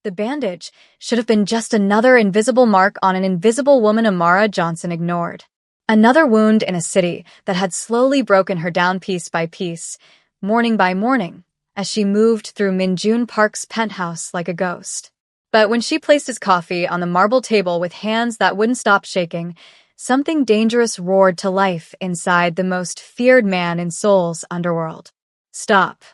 The bandage should have been just another invisible mark on an invisible woman Amara Johnson ignored. Another wound in a city that had slowly broken her down piece by piece, morning by morning, as she moved through Minjun Park's penthouse like a ghost. But when she placed his coffee on the marble table with hands that wouldn't stop shaking, something dangerous roared to life inside the most feared man in Seoul's underworld. "Stop."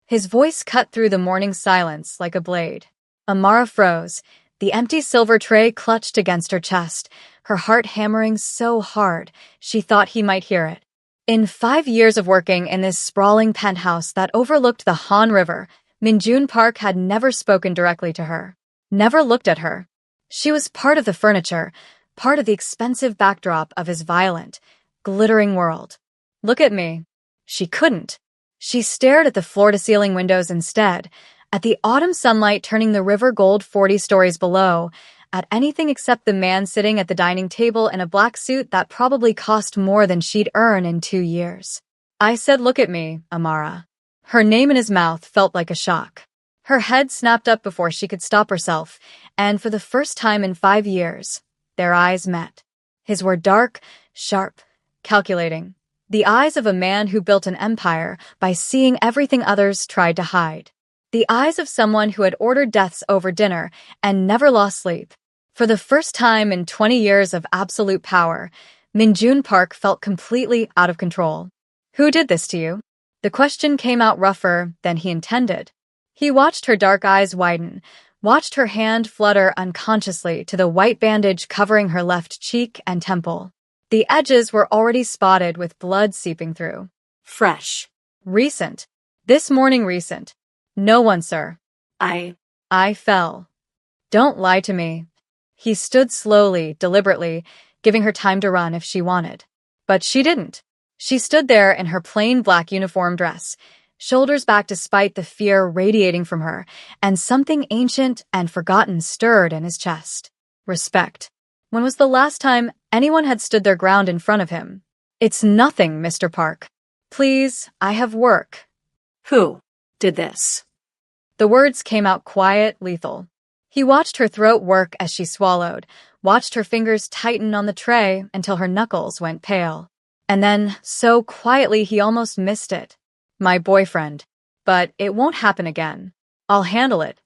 His voice cut through the morning silence like a blade. Amara froze, the empty silver tray clutched against her chest, her heart hammering so hard she thought he might hear it. In 5 years of working in this sprawling penthouse that overlooked the Han River, Minjun Park had never spoken directly to her, never looked at her. She was part of the furniture, part of the expensive backdrop of his violent, glittering world. "Look at me." She couldn't. She stared at the floor-to-ceiling windows instead, at the autumn sunlight turning the river gold 40 stories below, at anything except the man sitting at the dining table in a black suit that probably cost more than she'd earn in 2 years. "I said look at me, Amara." Her name in his mouth felt like a shock. Her head snapped up before she could stop herself, and for the first time in 5 years, their eyes met. His were dark, sharp, calculating. The eyes of a man who built an empire by seeing everything others tried to hide. The eyes of someone who had ordered deaths over dinner and never lost sleep. For the first time in 20 years of absolute power, Minjun Park felt completely out of control. "Who did this to you?" The question came out rougher than he intended. He watched her dark eyes widen, watched her hand flutter unconsciously to the white bandage covering her left cheek and temple. The edges were already spotted with blood seeping through. Fresh. "Recent. This morning recent." "No one, sir." I fell." "Don't lie to me." He stood slowly, deliberately, giving her time to run if she wanted. But she didn't. She stood there in her plain black uniform dress, shoulders back despite the fear radiating from her, and something ancient and forgotten stirred in his chest. Respect. When was the last time anyone had stood their ground in front of him? "It's nothing, Mr. Park. Please, I have work." "Who did this?" The words came out quiet, lethal. He watched her throat work as she swallowed, watched her fingers tighten on the tray until her knuckles went pale. And then, so quietly he almost missed it. "My boyfriend. But it won't happen again. I'll handle it."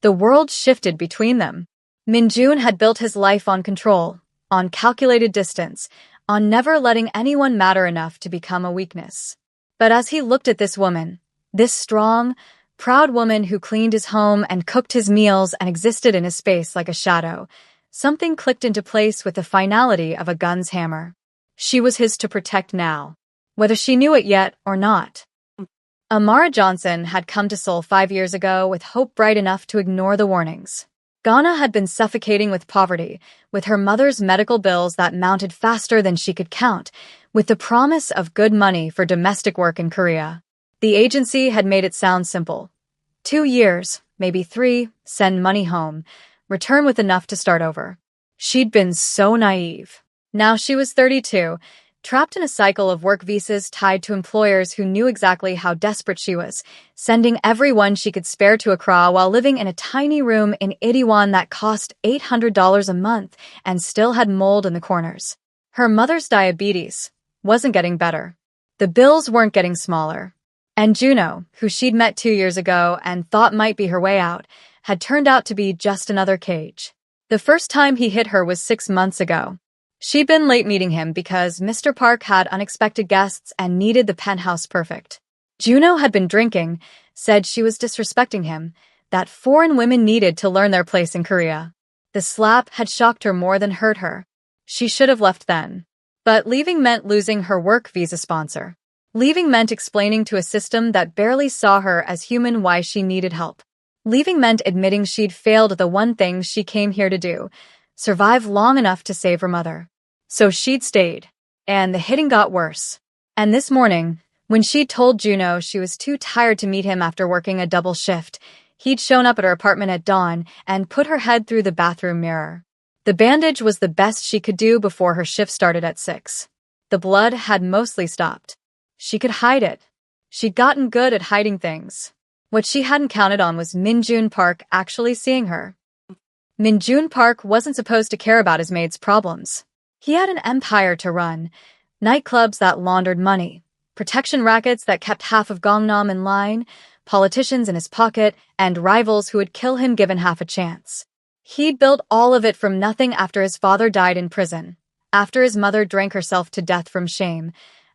The world shifted between them. Minjun had built his life on control, on calculated distance, on never letting anyone matter enough to become a weakness. But as he looked at this woman, this strong, proud woman who cleaned his home and cooked his meals and existed in his space like a shadow, something clicked into place with the finality of a gun's hammer. She was his to protect now, whether she knew it yet or not. Amara Johnson had come to Seoul 5 years ago with hope bright enough to ignore the warnings. Ghana had been suffocating with poverty, with her mother's medical bills that mounted faster than she could count, with the promise of good money for domestic work in Korea. The agency had made it sound simple. 2 years, maybe 3, send money home, return with enough to start over. She'd been so naive. Now she was 32, trapped in a cycle of work visas tied to employers who knew exactly how desperate she was, sending everyone she could spare to Accra while living in a tiny room in Itaewon that cost $800 a month and still had mold in the corners. Her mother's diabetes wasn't getting better. The bills weren't getting smaller. And Juno, who she'd met 2 years ago and thought might be her way out, had turned out to be just another cage. The first time he hit her was 6 months ago. She'd been late meeting him because Mr. Park had unexpected guests and needed the penthouse perfect. Juno had been drinking, said she was disrespecting him, that foreign women needed to learn their place in Korea. The slap had shocked her more than hurt her. She should have left then. But leaving meant losing her work visa sponsor. Leaving meant explaining to a system that barely saw her as human why she needed help. Leaving meant admitting she'd failed at the one thing she came here to do, survive long enough to save her mother. So she'd stayed. And the hitting got worse. And this morning, when she'd told Juno she was too tired to meet him after working a double shift, he'd shown up at her apartment at dawn and put her head through the bathroom mirror. The bandage was the best she could do before her shift started at 6. The blood had mostly stopped. She could hide it. She'd gotten good at hiding things. What she hadn't counted on was Min-Jun Park actually seeing her. Min-Jun Park wasn't supposed to care about his maid's problems. He had an empire to run, nightclubs that laundered money, protection rackets that kept half of Gangnam in line, politicians in his pocket, and rivals who would kill him given half a chance. He'd built all of it from nothing after his father died in prison, after his mother drank herself to death from shame,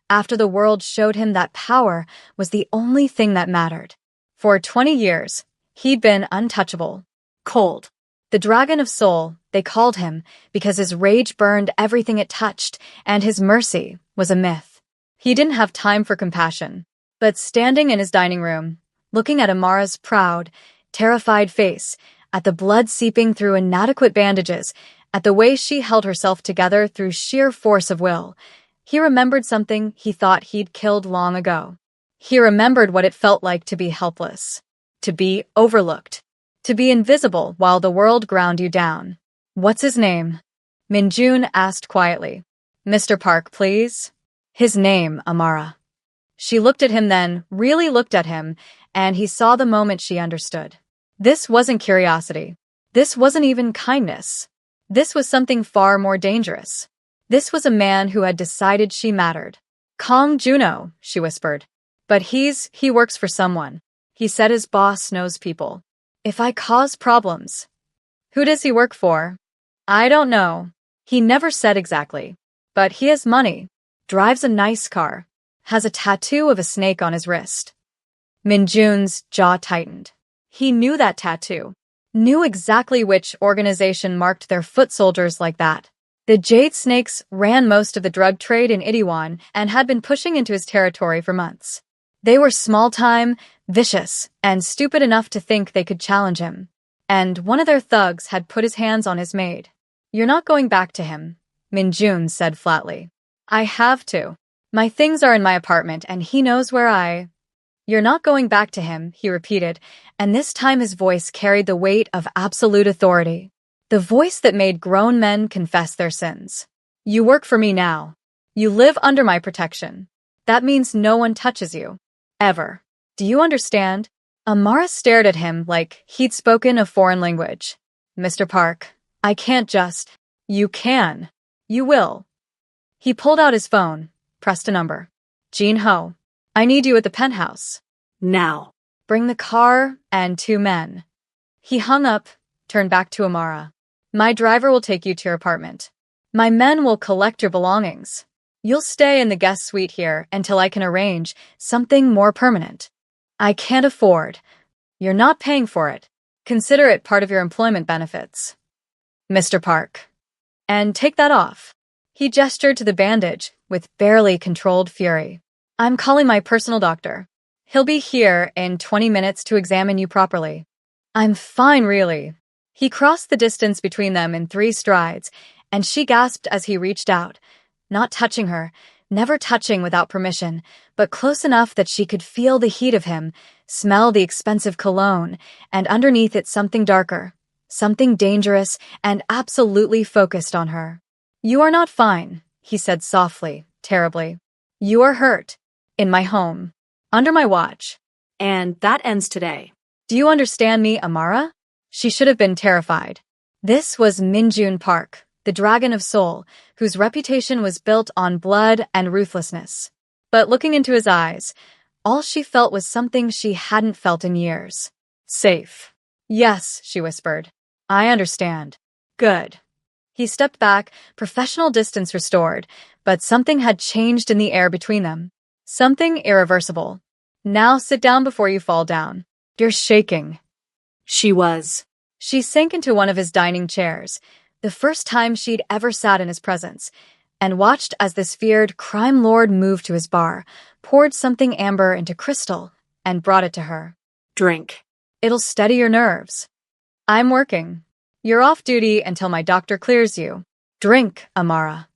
after the world showed him that power was the only thing that mattered. For 20 years, he'd been untouchable, cold. The Dragon of Soul, they called him, because his rage burned everything it touched, and his mercy was a myth. He didn't have time for compassion. But standing in his dining room, looking at Amara's proud, terrified face, at the blood seeping through inadequate bandages, at the way she held herself together through sheer force of will, he remembered something he thought he'd killed long ago. He remembered what it felt like to be helpless, to be overlooked, to be invisible while the world ground you down. "What's his name?" Min-Jun asked quietly. "Mr. Park, please." "His name, Amara." She looked at him then, really looked at him, and he saw the moment she understood. This wasn't curiosity. This wasn't even kindness. This was something far more dangerous. This was a man who had decided she mattered. "Kong Juno," she whispered. "But he works for someone. He said his boss knows people. If I cause problems." "Who does he work for?" "I don't know. He never said exactly. But he has money, drives a nice car, has a tattoo of a snake on his wrist." Min-Jun's jaw tightened. He knew that tattoo, knew exactly which organization marked their foot soldiers like that. The Jade Snakes ran most of the drug trade in Itaewon and had been pushing into his territory for months. They were small-time, vicious, and stupid enough to think they could challenge him. And one of their thugs had put his hands on his maid. "You're not going back to him," Min-Jun said flatly. "I have to. My things are in my apartment and he knows where I—" "You're not going back to him," he repeated, and this time his voice carried the weight of absolute authority. The voice that made grown men confess their sins. "You work for me now. You live under my protection. That means no one touches you. Ever. Do you understand?" Amara stared at him like he'd spoken a foreign language. "Mr. Park, I can't just—" "You can. You will." He pulled out his phone, pressed a number. "Jean Ho, I need you at the penthouse. Now." Bring the car and 2 men." He hung up, turned back to Amara. "My driver will take you to your apartment. My men will collect your belongings. You'll stay in the guest suite here until I can arrange something more permanent. I can't afford. You're not paying for it. Consider it part of your employment benefits. Mr. Park. And take that off." He gestured to the bandage with barely controlled fury. "I'm calling my personal doctor. He'll be here in 20 minutes to examine you properly." "I'm fine, really." He crossed the distance between them in 3 strides, and she gasped as he reached out, not touching her, never touching without permission, but close enough that she could feel the heat of him, smell the expensive cologne, and underneath it something darker, something dangerous and absolutely focused on her. "You are not fine," he said softly, terribly. "You are hurt. In my home. Under my watch. And that ends today." Do you understand me, Amara?" She should have been terrified. This was Min-Jun Park, the Dragon of Soul, whose reputation was built on blood and ruthlessness. But looking into his eyes, all she felt was something she hadn't felt in years. "Safe." "Yes," she whispered. "I understand." "Good." He stepped back, professional distance restored, but something had changed in the air between them. Something irreversible. "Now sit down before you fall down. You're shaking." She was. She sank into one of his dining chairs, the first time she'd ever sat in his presence, and watched as this feared crime lord moved to his bar, poured something amber into crystal, and brought it to her. "Drink. "It'll steady your nerves." "I'm working. You're off duty until my doctor clears you. Drink, Amara."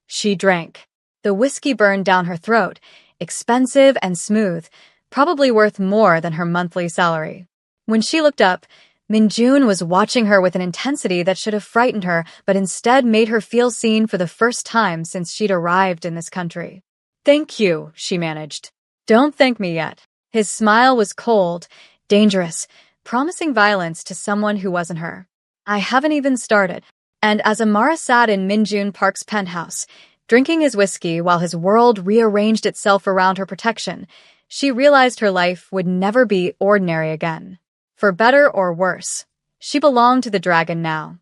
She drank. The whiskey burned down her throat, expensive and smooth, probably worth more than her monthly salary. When she looked up, Min-Jun was watching her with an intensity that should have frightened her, but instead made her feel seen for the first time since she'd arrived in this country. "Thank you," she managed. "Don't thank me yet." His smile was cold, dangerous, promising violence to someone who wasn't her. I haven't even started. And as Amara sat in Minjun Park's penthouse, drinking his whiskey while his world rearranged itself around her protection, she realized her life would never be ordinary again. For better or worse, she belonged to the dragon now.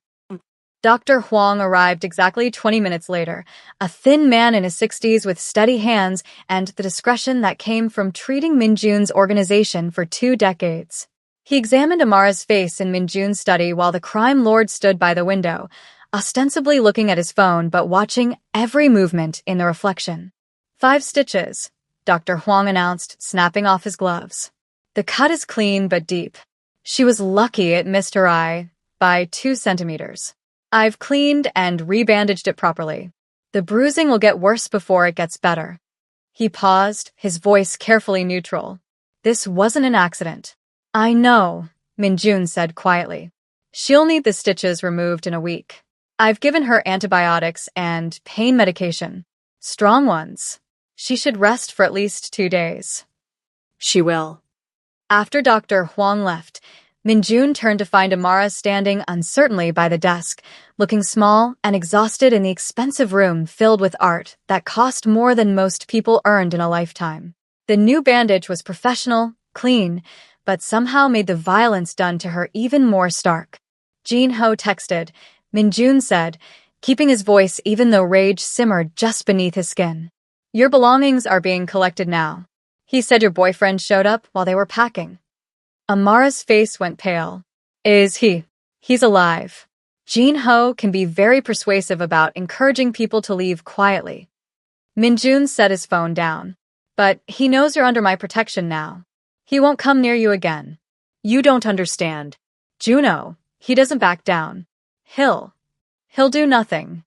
Dr. Huang arrived exactly 20 minutes later, a thin man in his 60s with steady hands and the discretion that came from treating Minjun's organization for 2 decades. He examined Amara's face in Minjun's study while the crime lord stood by the window, ostensibly looking at his phone but watching every movement in the reflection. 5 stitches, Dr. Huang announced, snapping off his gloves. The cut is clean but deep. She was lucky it missed her eye by 2 centimeters. I've cleaned and rebandaged it properly. The bruising will get worse before it gets better. He paused, his voice carefully neutral. This wasn't an accident. I know, Minjun said quietly. She'll need the stitches removed in a week. I've given her antibiotics and pain medication. Strong ones. She should rest for at least 2 days. She will. After Dr. Huang left, Minjun turned to find Amara standing uncertainly by the desk, looking small and exhausted in the expensive room filled with art that cost more than most people earned in a lifetime. The new bandage was professional, clean, but somehow made the violence done to her even more stark. Jin Ho texted, Minjun said, keeping his voice even though rage simmered just beneath his skin. Your belongings are being collected now. He said your boyfriend showed up while they were packing. Amara's face went pale. Is he? He's alive. Jin Ho can be very persuasive about encouraging people to leave quietly. Minjun set his phone down. But he knows you're under my protection now. He won't come near you again. You don't understand. Juno, he doesn't back down. He'll do nothing.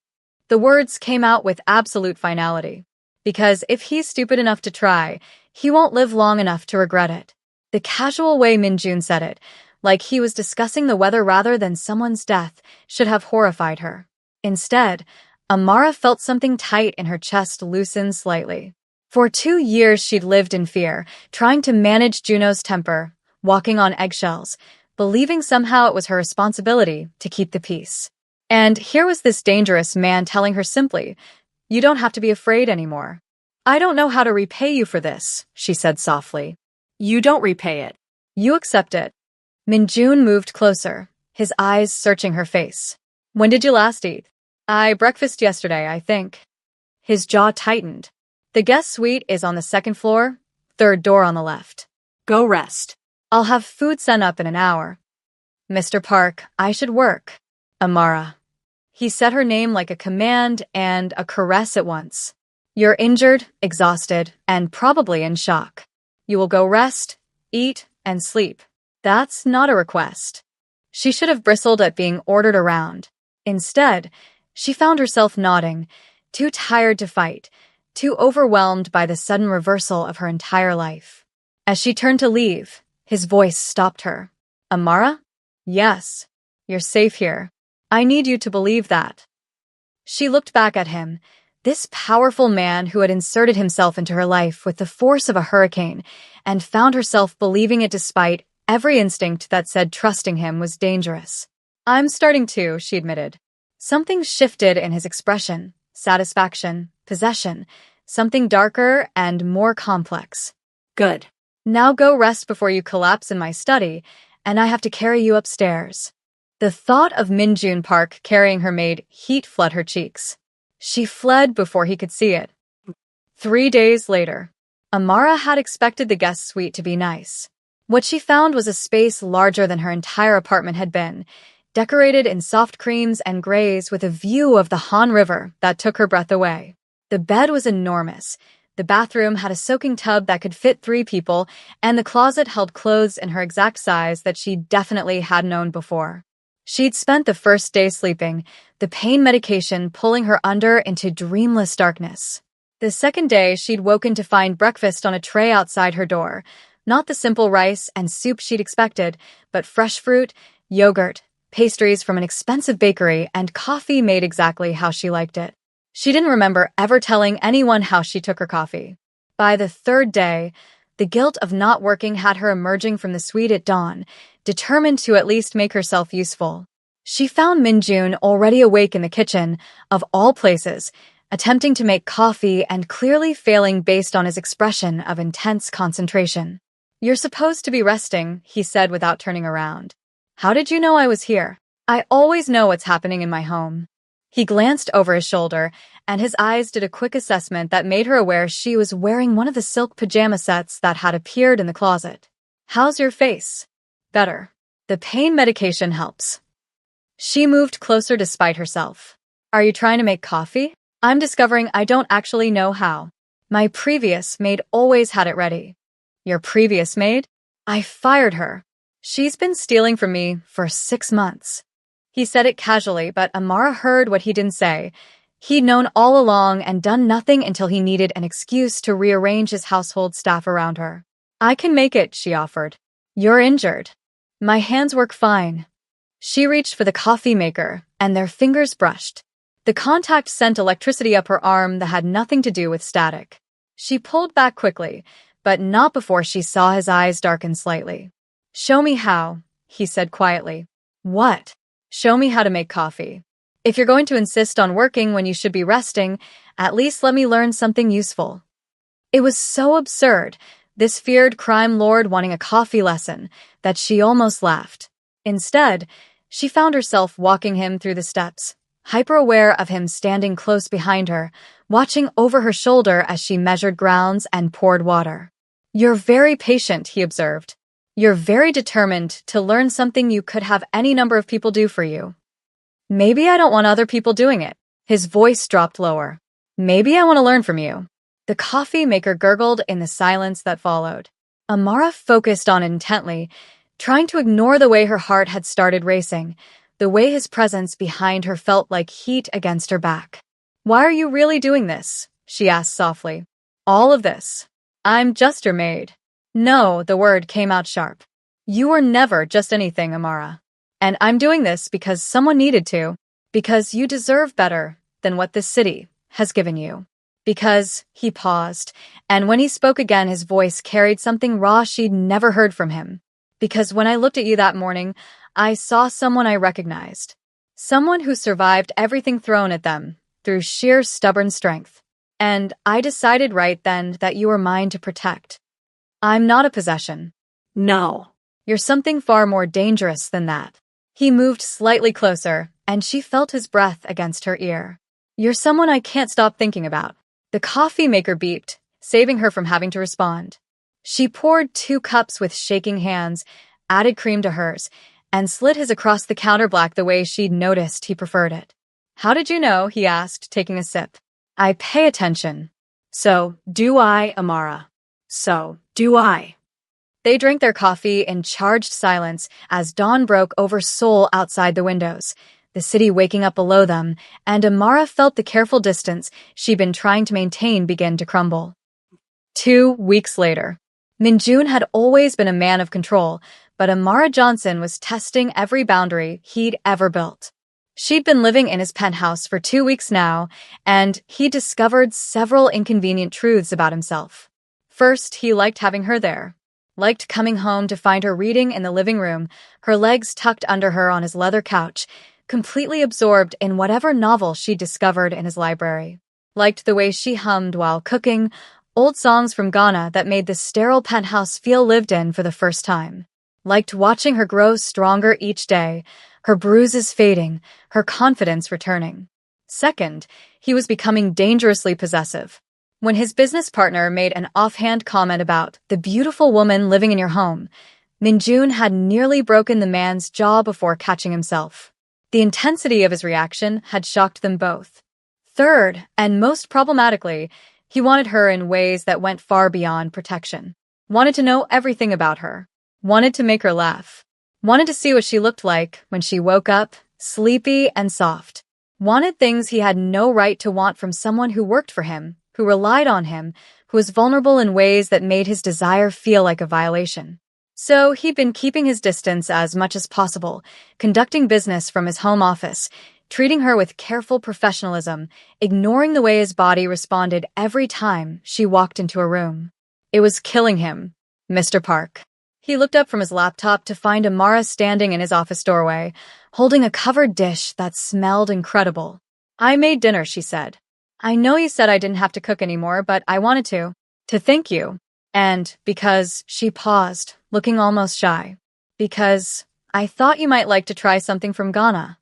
The words came out with absolute finality. Because if he's stupid enough to try, he won't live long enough to regret it. The casual way Minjun said it, like he was discussing the weather rather than someone's death, should have horrified her. Instead, Amara felt something tight in her chest loosen slightly. For 2 years she'd lived in fear, trying to manage Juno's temper, walking on eggshells, believing somehow it was her responsibility to keep the peace. And here was this dangerous man telling her simply, you don't have to be afraid anymore. I don't know how to repay you for this, she said softly. You don't repay it. You accept it. Minjun moved closer, his eyes searching her face. When did you last eat? I breakfast yesterday, I think. His jaw tightened. The guest suite is on the 2nd floor, 3rd door on the left. Go rest. I'll have food sent up in an hour. Mr. Park, I should work. Amara. He said her name like a command and a caress at once. You're injured, exhausted, and probably in shock. You will go rest, eat, and sleep. That's not a request. She should have bristled at being ordered around. Instead, she found herself nodding, too tired to fight, too overwhelmed by the sudden reversal of her entire life. As she turned to leave, his voice stopped her. Amara? Yes. You're safe here. I need you to believe that. She looked back at him, this powerful man who had inserted himself into her life with the force of a hurricane, and found herself believing it despite every instinct that said trusting him was dangerous. I'm starting to, she admitted. Something shifted in his expression, satisfaction, possession, something darker and more complex. Good. Now go rest before you collapse in my study, and I have to carry you upstairs. The thought of Minjun Park carrying her maid heat flooded her cheeks. She fled before he could see it. 3 days later, Amara had expected the guest suite to be nice. What she found was a space larger than her entire apartment had been, decorated in soft creams and grays with a view of the Han River that took her breath away. The bed was enormous. The bathroom had a soaking tub that could fit 3 people, and the closet held clothes in her exact size that she definitely hadn't owned before. She'd spent the first day sleeping, the pain medication pulling her under into dreamless darkness. The second day, she'd woken to find breakfast on a tray outside her door. Not the simple rice and soup she'd expected, but fresh fruit, yogurt, pastries from an expensive bakery, and coffee made exactly how she liked it. She didn't remember ever telling anyone how she took her coffee. By the 3rd day, The guilt of not working had her emerging from the suite at dawn, determined to at least make herself useful. She found Minjun already awake in the kitchen, of all places, attempting to make coffee and clearly failing based on his expression of intense concentration. "You're supposed to be resting," he said without turning around. "How did you know I was here? I always know what's happening in my home." He glanced over his shoulder, and his eyes did a quick assessment that made her aware she was wearing one of the silk pajama sets that had appeared in the closet. "How's your face?" "Better. The pain medication helps." She moved closer despite herself. "Are you trying to make coffee?" "I'm discovering I don't actually know how. My previous maid always had it ready." "Your previous maid?" "I fired her. She's been stealing from me for 6 months." He said it casually, but Amara heard what he didn't say. He'd known all along and done nothing until he needed an excuse to rearrange his household staff around her. "I can make it," she offered. "You're injured." "My hands work fine." She reached for the coffee maker, and their fingers brushed. The contact sent electricity up her arm that had nothing to do with static. She pulled back quickly, but not before she saw his eyes darken slightly. "Show me how," he said quietly. "What?" "Show me how to make coffee. If you're going to insist on working when you should be resting, at least let me learn something useful." It was so absurd, this feared crime lord wanting a coffee lesson, that she almost laughed. Instead, she found herself walking him through the steps, hyper-aware of him standing close behind her, watching over her shoulder as she measured grounds and poured water. "You're very patient," he observed. "You're very determined to learn something you could have any number of people do for you." "Maybe I don't want other people doing it." His voice dropped lower. "Maybe I want to learn from you." The coffee maker gurgled in the silence that followed. Amara focused on it intently, trying to ignore the way her heart had started racing, the way his presence behind her felt like heat against her back. "Why are you really doing this?" she asked softly. "All of this. I'm just your maid." "No," the word came out sharp. "You were never just anything, Amara. And I'm doing this because someone needed to, because you deserve better than what this city has given you." Because he paused, and when he spoke again his voice carried something raw she'd never heard from him. "Because when I looked at you that morning, I saw someone I recognized. Someone who survived everything thrown at them through sheer stubborn strength. And I decided right then that you were mine to protect. I'm not a possession." No. "You're something far more dangerous than that." He moved slightly closer, and she felt his breath against her ear. "You're someone I can't stop thinking about." The coffee maker beeped, saving her from having to respond. She poured 2 cups with shaking hands, added cream to hers, and slid his across the counter black the way she'd noticed he preferred it. "How did you know?" he asked, taking a sip. "I pay attention." So do I, Amara. So do I. They drank their coffee in charged silence as dawn broke over Seoul outside the windows, the city waking up below them, and Amara felt the careful distance she'd been trying to maintain begin to crumble. 2 weeks later. Minjun had always been a man of control, but Amara Johnson was testing every boundary he'd ever built. She'd been living in his penthouse for 2 weeks now, and he discovered several inconvenient truths about himself. First, he liked having her there. Liked coming home to find her reading in the living room, her legs tucked under her on his leather couch, completely absorbed in whatever novel she'd discovered in his library. Liked the way she hummed while cooking, old songs from Ghana that made the sterile penthouse feel lived in for the first time. Liked watching her grow stronger each day, her bruises fading, her confidence returning. Second, he was becoming dangerously possessive. When his business partner made an offhand comment about the beautiful woman living in your home, Minjun had nearly broken the man's jaw before catching himself. The intensity of his reaction had shocked them both. Third, and most problematically, he wanted her in ways that went far beyond protection. Wanted to know everything about her. Wanted to make her laugh. Wanted to see what she looked like when she woke up, sleepy and soft. Wanted things he had no right to want from someone who worked for him, who relied on him, who was vulnerable in ways that made his desire feel like a violation. So he'd been keeping his distance as much as possible, conducting business from his home office, treating her with careful professionalism, ignoring the way his body responded every time she walked into a room. It was killing him. Mr. Park. He looked up from his laptop to find Amara standing in his office doorway, holding a covered dish that smelled incredible. I made dinner, she said. I know you said I didn't have to cook anymore, but I wanted to. To thank you. And because she paused, looking almost shy. Because I thought you might like to try something from Ghana.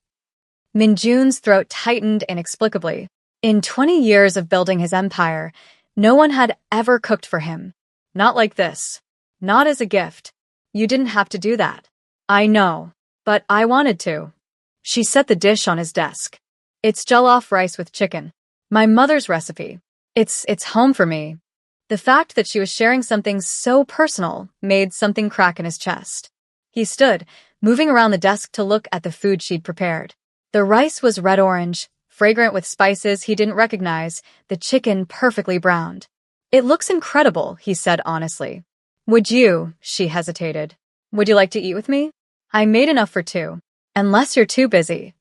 Minjun's throat tightened inexplicably. In 20 years of building his empire, no one had ever cooked for him. Not like this. Not as a gift. You didn't have to do that. I know, but I wanted to. She set the dish on his desk. It's jollof rice with chicken. My mother's recipe. It's home for me. The fact that she was sharing something so personal made something crack in his chest. He stood, moving around the desk to look at the food she'd prepared. The rice was red-orange, fragrant with spices he didn't recognize, the chicken perfectly browned. It looks incredible, he said honestly. Would you, she hesitated. Would you like to eat with me? I made enough for two. Unless you're too busy.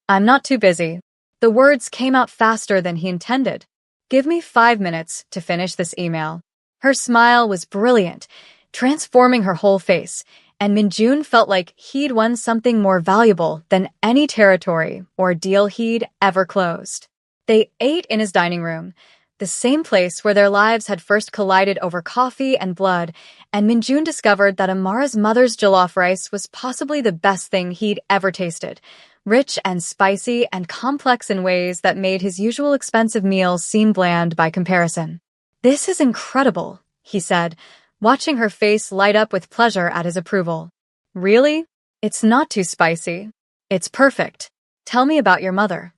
I'm not too busy. The words came out faster than he intended. Give me 5 minutes to finish this email. Her smile was brilliant, transforming her whole face, and Minjun felt like he'd won something more valuable than any territory or deal he'd ever closed. They ate in his dining room, the same place where their lives had first collided over coffee and blood, and Minjun discovered that Amara's mother's jollof rice was possibly the best thing he'd ever tasted, rich and spicy and complex in ways that made his usual expensive meals seem bland by comparison. This is incredible, he said, watching her face light up with pleasure at his approval. Really? It's not too spicy. It's perfect. Tell me about your mother.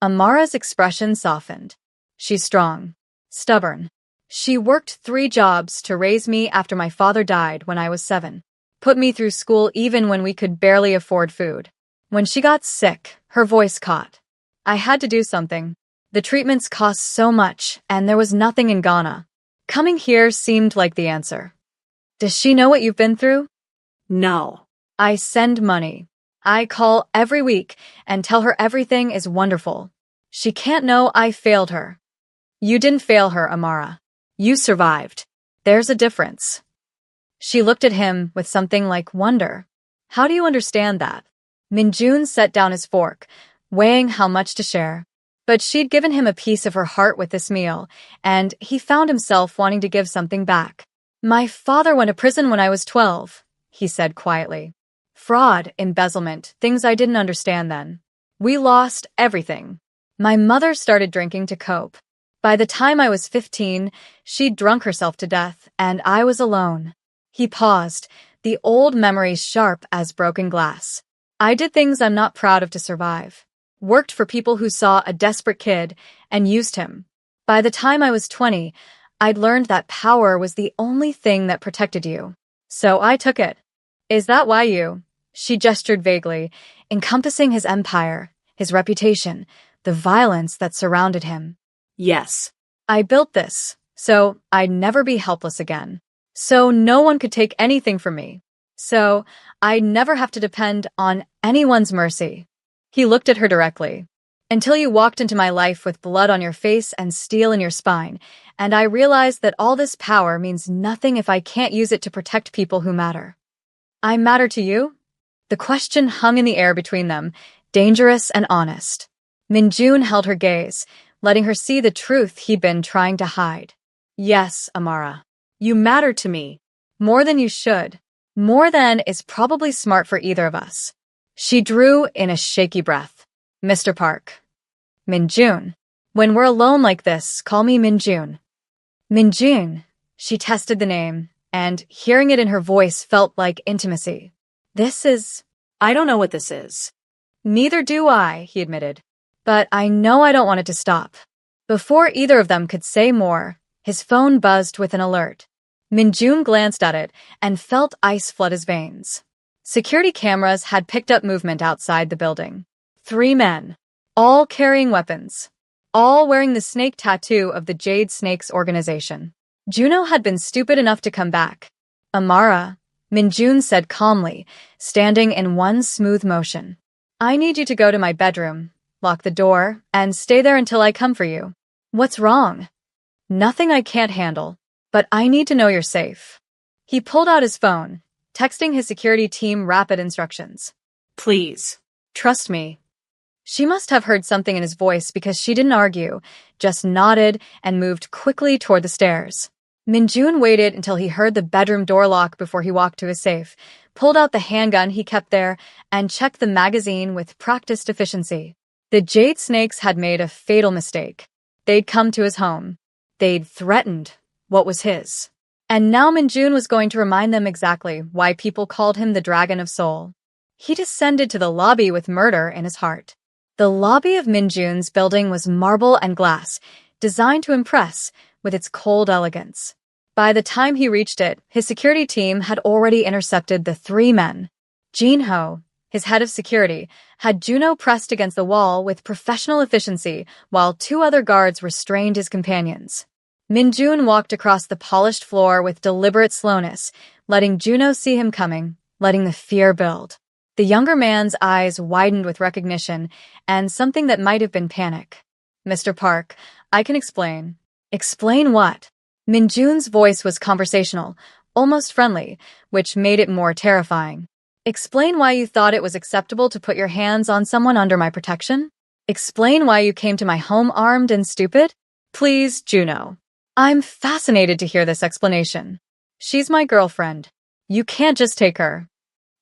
Amara's expression softened. She's strong. Stubborn. She worked 3 jobs to raise me after my father died when I was 7. Put me through school even when we could barely afford food. When she got sick, her voice caught. I had to do something. The treatments cost so much, and there was nothing in Ghana. Coming here seemed like the answer. Does she know what you've been through? No. I send money. I call every week and tell her everything is wonderful. She can't know I failed her. You didn't fail her, Amara. You survived. There's a difference. She looked at him with something like wonder. How do you understand that? Minjun set down his fork, weighing how much to share. But she'd given him a piece of her heart with this meal, and he found himself wanting to give something back. My father went to prison when I was 12, he said quietly. Fraud, embezzlement, things I didn't understand then. We lost everything. My mother started drinking to cope. By the time I was 15, she'd drunk herself to death, and I was alone. He paused, the old memories sharp as broken glass. I did things I'm not proud of to survive. Worked for people who saw a desperate kid and used him. By the time I was 20, I'd learned that power was the only thing that protected you. So I took it. Is that why you? She gestured vaguely, encompassing his empire, his reputation, the violence that surrounded him. Yes. I built this, so I'd never be helpless again. So no one could take anything from me. So I'd never have to depend on anyone's mercy. He looked at her directly. Until you walked into my life with blood on your face and steel in your spine, and I realized that all this power means nothing if I can't use it to protect people who matter. I matter to you? The question hung in the air between them, dangerous and honest. Minjun held her gaze, letting her see the truth he'd been trying to hide. Yes, Amara. You matter to me. More than you should. More than is probably smart for either of us. She drew in a shaky breath. Mr. Park. Minjun. When we're alone like this, call me Minjun. Minjun. She tested the name, and hearing it in her voice felt like intimacy. I don't know what this is. Neither do I, he admitted. But I know I don't want it to stop. Before either of them could say more, his phone buzzed with an alert. Minjun glanced at it and felt ice flood his veins. Security cameras had picked up movement outside the building. 3 men, all carrying weapons, all wearing the snake tattoo of the Jade Snakes organization. Juno had been stupid enough to come back. Amara, Minjun said calmly, standing in one smooth motion. I need you to go to my bedroom, lock the door, and stay there until I come for you. What's wrong? Nothing I can't handle. But I need to know you're safe. He pulled out his phone, texting his security team rapid instructions. Please. Trust me. She must have heard something in his voice because she didn't argue, just nodded and moved quickly toward the stairs. Minjun waited until he heard the bedroom door lock before he walked to his safe, pulled out the handgun he kept there, and checked the magazine with practiced efficiency. The Jade Snakes had made a fatal mistake. They'd come to his home. They'd threatened what was his. And now Minjun was going to remind them exactly why people called him the Dragon of Soul. He descended to the lobby with murder in his heart. The lobby of Minjun's building was marble and glass, designed to impress with its cold elegance. By the time he reached it, his security team had already intercepted the three men. Jinho, his head of security, had Juno pressed against the wall with professional efficiency, while two other guards restrained his companions. Minjun walked across the polished floor with deliberate slowness, letting Juno see him coming, letting the fear build. The younger man's eyes widened with recognition and something that might have been panic. Mr. Park, I can explain. Explain what? Minjun's voice was conversational, almost friendly, which made it more terrifying. Explain why you thought it was acceptable to put your hands on someone under my protection? Explain why you came to my home armed and stupid? Please, Juno. I'm fascinated to hear this explanation. She's my girlfriend. You can't just take her.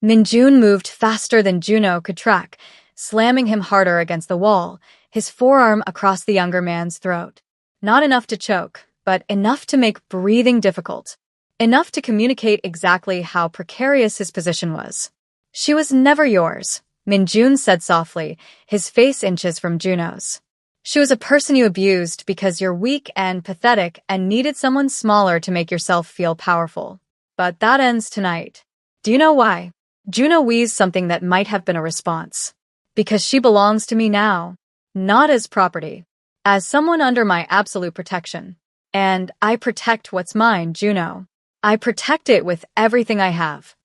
Minjun moved faster than Juno could track, slamming him harder against the wall, his forearm across the younger man's throat. Not enough to choke, but enough to make breathing difficult. Enough to communicate exactly how precarious his position was. She was never yours, Minjun said softly, his face inches from Juno's. She was a person you abused because you're weak and pathetic and needed someone smaller to make yourself feel powerful. But that ends tonight. Do you know why? Juno wheezed something that might have been a response. Because she belongs to me now. Not as property. As someone under my absolute protection. And I protect what's mine, Juno. I protect it with everything I have.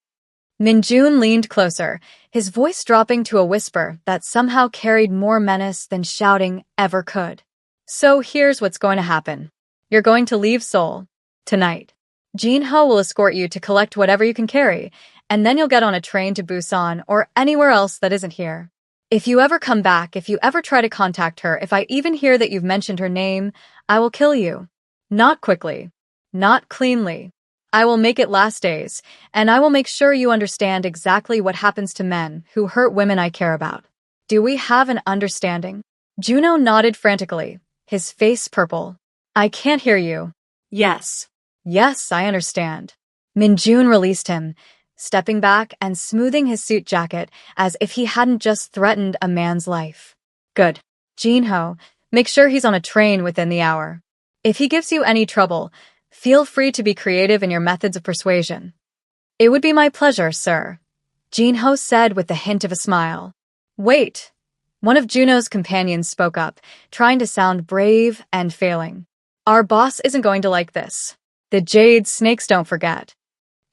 Minjun leaned closer, his voice dropping to a whisper that somehow carried more menace than shouting ever could. So here's what's going to happen. You're going to leave Seoul. Tonight. Jinho will escort you to collect whatever you can carry, and then you'll get on a train to Busan or anywhere else that isn't here. If you ever come back, if you ever try to contact her, if I even hear that you've mentioned her name, I will kill you. Not quickly. Not cleanly. I will make it last days, and I will make sure you understand exactly what happens to men who hurt women I care about. Do we have an understanding? Juno nodded frantically, his face purple. I can't hear you. Yes. Yes, I understand. Minjun released him, stepping back and smoothing his suit jacket as if he hadn't just threatened a man's life. Good. Jinho, make sure he's on a train within the hour. If he gives you any trouble, feel free to be creative in your methods of persuasion. It would be my pleasure, sir, Jinho said with the hint of a smile. Wait. One of Juno's companions spoke up, trying to sound brave and failing. Our boss isn't going to like this. The Jade Snakes don't forget.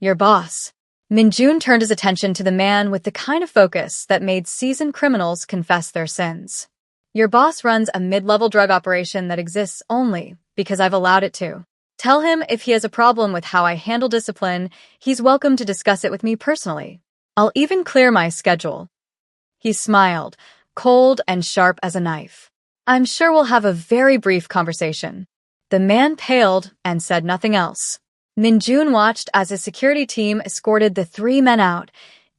Your boss. Minjun turned his attention to the man with the kind of focus that made seasoned criminals confess their sins. Your boss runs a mid-level drug operation that exists only because I've allowed it to. Tell him if he has a problem with how I handle discipline, he's welcome to discuss it with me personally. I'll even clear my schedule. He smiled, cold and sharp as a knife. I'm sure we'll have a very brief conversation. The man paled and said nothing else. Minjun watched as his security team escorted the three men out,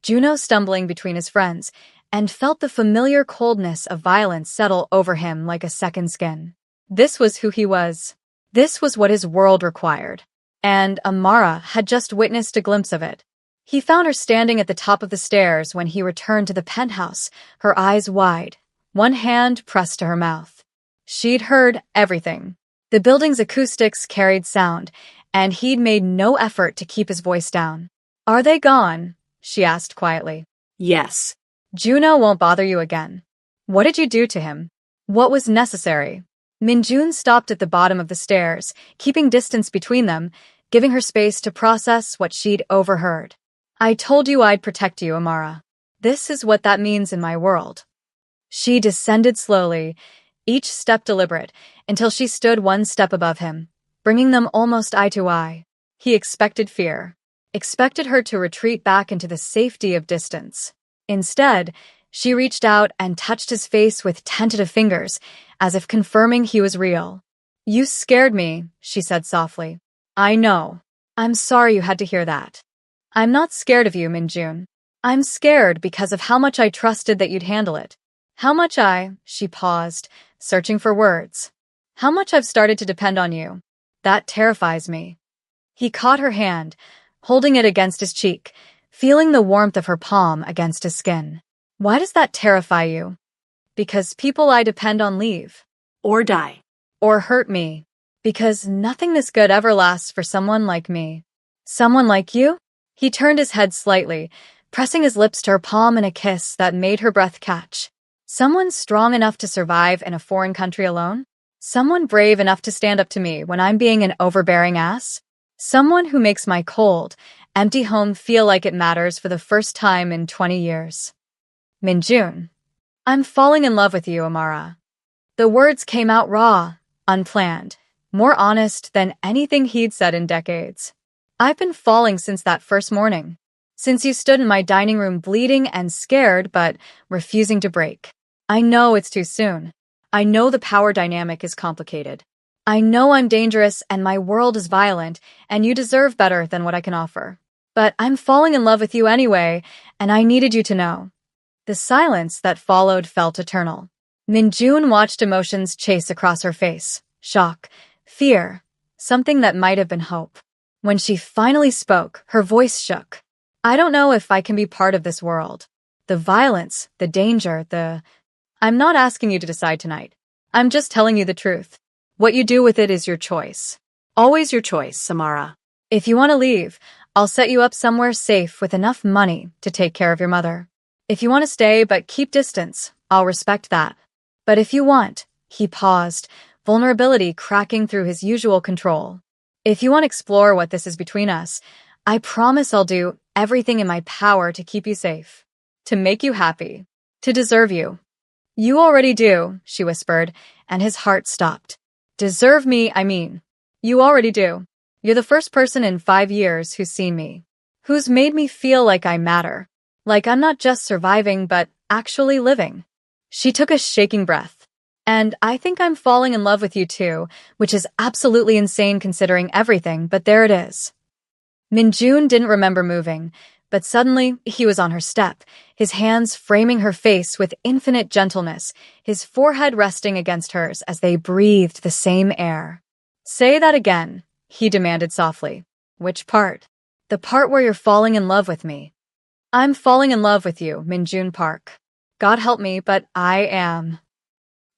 Juno stumbling between his friends, and felt the familiar coldness of violence settle over him like a second skin. This was who he was. This was what his world required. And Amara had just witnessed a glimpse of it. He found her standing at the top of the stairs when he returned to the penthouse, her eyes wide, one hand pressed to her mouth. She'd heard everything. The building's acoustics carried sound, and he'd made no effort to keep his voice down. Are they gone? She asked quietly. Yes. Juno won't bother you again. What did you do to him? What was necessary? Minjun stopped at the bottom of the stairs, keeping distance between them, giving her space to process what she'd overheard. I told you I'd protect you, Amara. This is what that means in my world. She descended slowly, each step deliberate, until she stood one step above him, bringing them almost eye to eye. He expected fear, expected her to retreat back into the safety of distance. Instead, she reached out and touched his face with tentative fingers, as if confirming he was real. "You scared me," she said softly. "I know. I'm sorry you had to hear that. I'm not scared of you, Minjun. I'm scared because of how much I trusted that you'd handle it. How much she paused, searching for words. How much I've started to depend on you. That terrifies me." He caught her hand, holding it against his cheek, feeling the warmth of her palm against his skin. "Why does that terrify you?" "Because people I depend on leave. Or die. Or hurt me. Because nothing this good ever lasts for someone like me." "Someone like you?" He turned his head slightly, pressing his lips to her palm in a kiss that made her breath catch. "Someone strong enough to survive in a foreign country alone? Someone brave enough to stand up to me when I'm being an overbearing ass? Someone who makes my cold, empty home feel like it matters for the first time in 20 years. Minjun. I'm falling in love with you, Amara." The words came out raw, unplanned, more honest than anything he'd said in decades. "I've been falling since that first morning. Since you stood in my dining room bleeding and scared but refusing to break. I know it's too soon. I know the power dynamic is complicated. I know I'm dangerous and my world is violent, and you deserve better than what I can offer. But I'm falling in love with you anyway, and I needed you to know." The silence that followed felt eternal. Minjun watched emotions chase across her face. Shock, fear, something that might have been hope. When she finally spoke, her voice shook. "I don't know if I can be part of this world. The violence, the danger, I'm not asking you to decide tonight. I'm just telling you the truth. What you do with it is your choice. Always your choice, Samara. If you want to leave, I'll set you up somewhere safe with enough money to take care of your mother. If you want to stay but keep distance, I'll respect that. But if you want," he paused, vulnerability cracking through his usual control. "If you want to explore what this is between us, I promise I'll do everything in my power to keep you safe. To make you happy. To deserve you." "You already do," she whispered, and his heart stopped. "Deserve me, I mean. You already do. You're the first person in 5 years who's seen me. Who's made me feel like I matter. Like I'm not just surviving, but actually living." She took a shaking breath. "And I think I'm falling in love with you too, which is absolutely insane considering everything, but there it is." Minjun didn't remember moving, but suddenly he was on her step, his hands framing her face with infinite gentleness, his forehead resting against hers as they breathed the same air. "Say that again," he demanded softly. "Which part?" "The part where you're falling in love with me." "I'm falling in love with you, Minjun Park. God help me, but I am."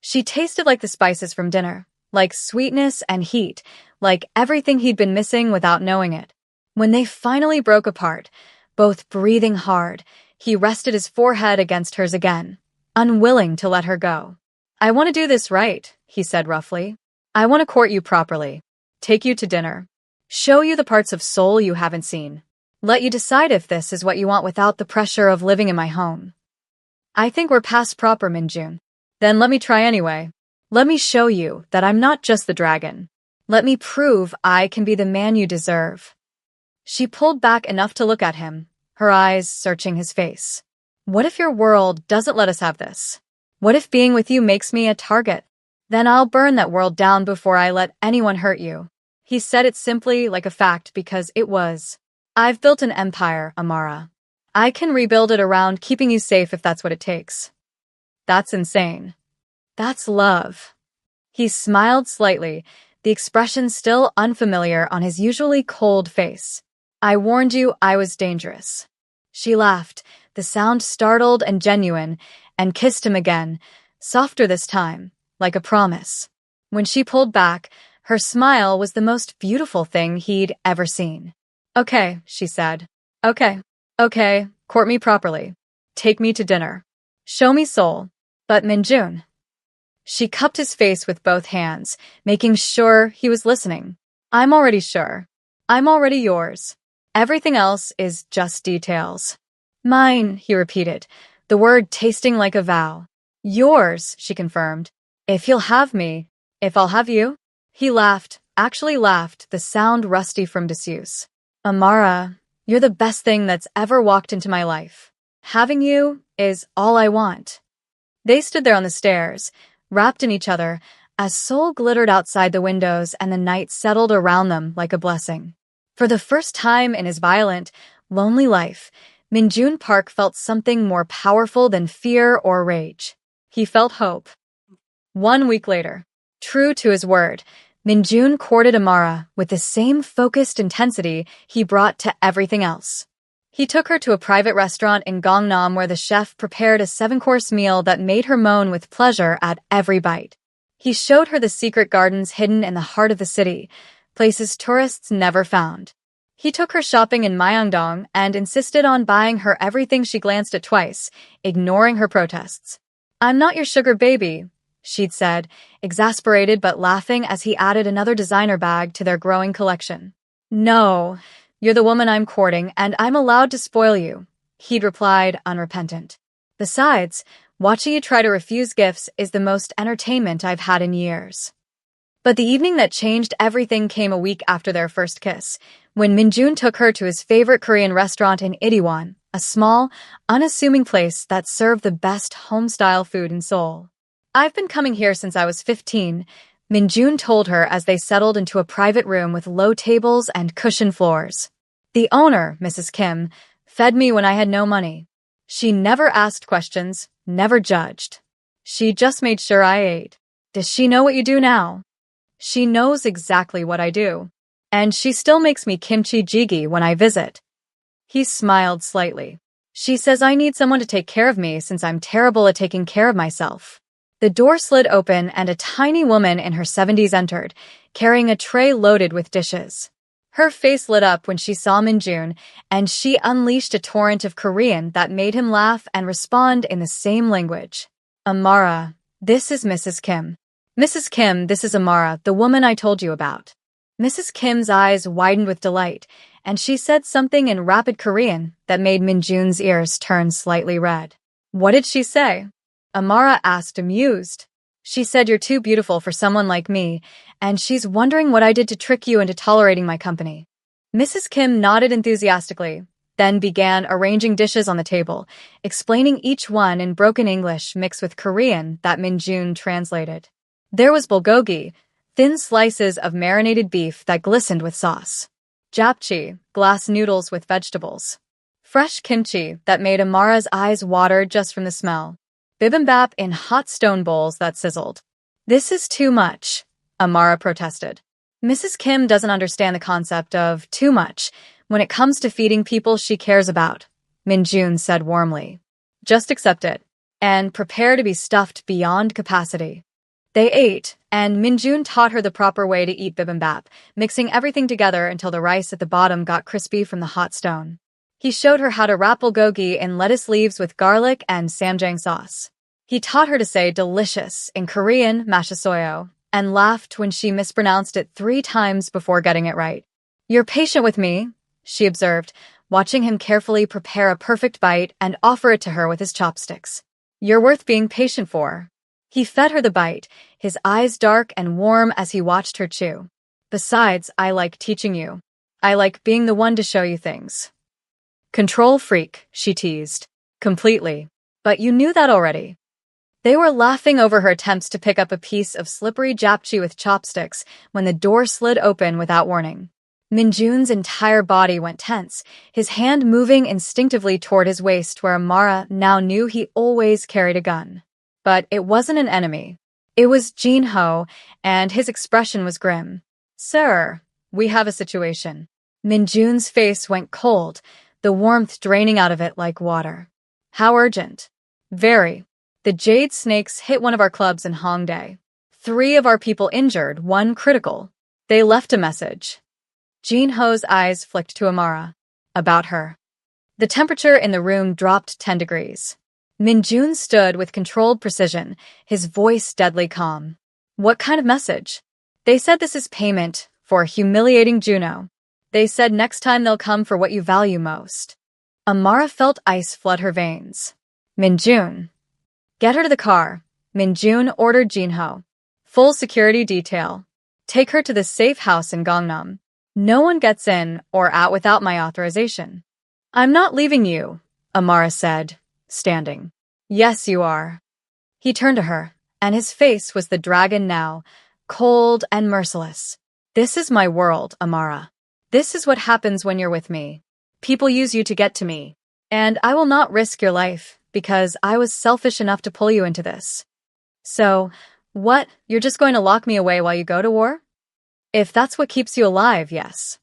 She tasted like the spices from dinner, like sweetness and heat, like everything he'd been missing without knowing it. When they finally broke apart, both breathing hard, he rested his forehead against hers again, unwilling to let her go. "I want to do this right," he said roughly. "I want to court you properly, take you to dinner, show you the parts of soul you haven't seen, let you decide if this is what you want without the pressure of living in my home. I think we're past proper, Minjun. Then let me try anyway. Let me show you that I'm not just the dragon. Let me prove I can be the man you deserve." She pulled back enough to look at him, her eyes searching his face. "What if your world doesn't let us have this? What if being with you makes me a target? Then I'll burn that world down before I let anyone hurt you." He said it simply, like a fact, because it was. "I've built an empire, Amara. I can rebuild it around keeping you safe if that's what it takes." "That's insane." "That's love." He smiled slightly, the expression still unfamiliar on his usually cold face. "I warned you I was dangerous." She laughed, the sound startled and genuine, and kissed him again, softer this time, like a promise. When she pulled back, her smile was the most beautiful thing he'd ever seen. "Okay," she said. Okay, court me properly. Take me to dinner. Show me soul. But Minjun." She cupped his face with both hands, making sure he was listening. "I'm already sure. I'm already yours. Everything else is just details." "Mine," he repeated, the word tasting like a vow. "Yours," she confirmed. "If you'll have me, if I'll have you." He laughed, actually laughed, the sound rusty from disuse. Amara, you're the best thing that's ever walked into my life. Having you is all I want. They stood there on the stairs, wrapped in each other, as Seoul glittered outside the windows and the night settled around them like a blessing. For the first time in his violent, lonely life, Minjun Park felt something more powerful than fear or rage. He felt hope. 1 week later, true to his word, Minjun courted Amara with the same focused intensity he brought to everything else. He took her to a private restaurant in Gangnam where the chef prepared a 7-course meal that made her moan with pleasure at every bite. He showed her the secret gardens hidden in the heart of the city, places tourists never found. He took her shopping in Myeongdong and insisted on buying her everything she glanced at twice, ignoring her protests. "I'm not your sugar baby," she'd said, exasperated but laughing as he added another designer bag to their growing collection. "No, you're the woman I'm courting, and I'm allowed to spoil you," he'd replied, unrepentant. "Besides, watching you try to refuse gifts is the most entertainment I've had in years." But the evening that changed everything came a week after their first kiss, when Minjun took her to his favorite Korean restaurant in Itaewon, a small, unassuming place that served the best home-style food in Seoul. "I've been coming here since I was 15, Minjun told her as they settled into a private room with low tables and cushioned floors. "The owner, Mrs. Kim, fed me when I had no money. She never asked questions, never judged. She just made sure I ate. Does she know what you do now?" "She knows exactly what I do. And she still makes me kimchi jjigae when I visit." He smiled slightly. "She says I need someone to take care of me since I'm terrible at taking care of myself." The door slid open and a tiny woman in her 70s entered, carrying a tray loaded with dishes. Her face lit up when she saw Minjun, and she unleashed a torrent of Korean that made him laugh and respond in the same language. "Amara, this is Mrs. Kim. Mrs. Kim, this is Amara, the woman I told you about." Mrs. Kim's eyes widened with delight, and she said something in rapid Korean that made Minjun's ears turn slightly red. "What did she say?" Amara asked, amused. "She said you're too beautiful for someone like me, and she's wondering what I did to trick you into tolerating my company." Mrs. Kim nodded enthusiastically, then began arranging dishes on the table, explaining each one in broken English mixed with Korean that Minjun translated. There was bulgogi, thin slices of marinated beef that glistened with sauce. Japchae, glass noodles with vegetables. Fresh kimchi that made Amara's eyes water just from the smell. Bibimbap in hot stone bowls that sizzled. "This is too much," Amara protested. Mrs. Kim doesn't understand the concept of too much when it comes to feeding people she cares about, Minjun said warmly. "Just accept it, and prepare to be stuffed beyond capacity." They ate, and Minjun taught her the proper way to eat bibimbap, mixing everything together until the rice at the bottom got crispy from the hot stone. He showed her how to wrap bulgogi in lettuce leaves with garlic and samjang sauce. He taught her to say delicious in Korean, mashisoyo, and laughed when she mispronounced it 3 times before getting it right. "You're patient with me," she observed, watching him carefully prepare a perfect bite and offer it to her with his chopsticks. "You're worth being patient for." He fed her the bite, his eyes dark and warm as he watched her chew. "Besides, I like teaching you. I like being the one to show you things." "Control freak," she teased. "Completely. But you knew that already." They were laughing over her attempts to pick up a piece of slippery japchae with chopsticks when the door slid open without warning. Minjun's entire body went tense, his hand moving instinctively toward his waist where Amara now knew he always carried a gun. But it wasn't an enemy. It was Jin-ho, and his expression was grim. "Sir, we have a situation." Minjun's face went cold, the warmth draining out of it like water. "How urgent?" "Very. The jade snakes hit one of our clubs in Hongdae. 3 of our people injured, 1 critical. They left a message." Jin-ho's eyes flicked to Amara. "About her." The temperature in the room dropped 10 degrees. Minjun stood with controlled precision, his voice deadly calm. "What kind of message?" "They said this is payment for humiliating Juno. They said next time they'll come for what you value most." Amara felt ice flood her veins. "Minjun." "Get her to the car," Minjun ordered Jin-ho. "Full security detail." Take her to the safe house in Gangnam. No one gets in or out without my authorization. I'm not leaving you, Amara said, standing. Yes, you are. He turned to her, and his face was the dragon now, cold and merciless. This is my world, Amara. This is what happens when you're with me. People use you to get to me. And I will not risk your life, because I was selfish enough to pull you into this. So, what? You're just going to lock me away while you go to war? If that's what keeps you alive, yes.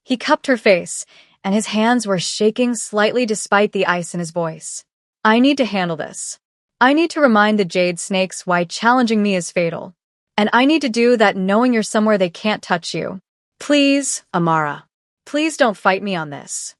He cupped her face, and his hands were shaking slightly despite the ice in his voice. I need to handle this. I need to remind the Jade Snakes why challenging me is fatal. And I need to do that knowing you're somewhere they can't touch you. Please, Amara. Please don't fight me on this.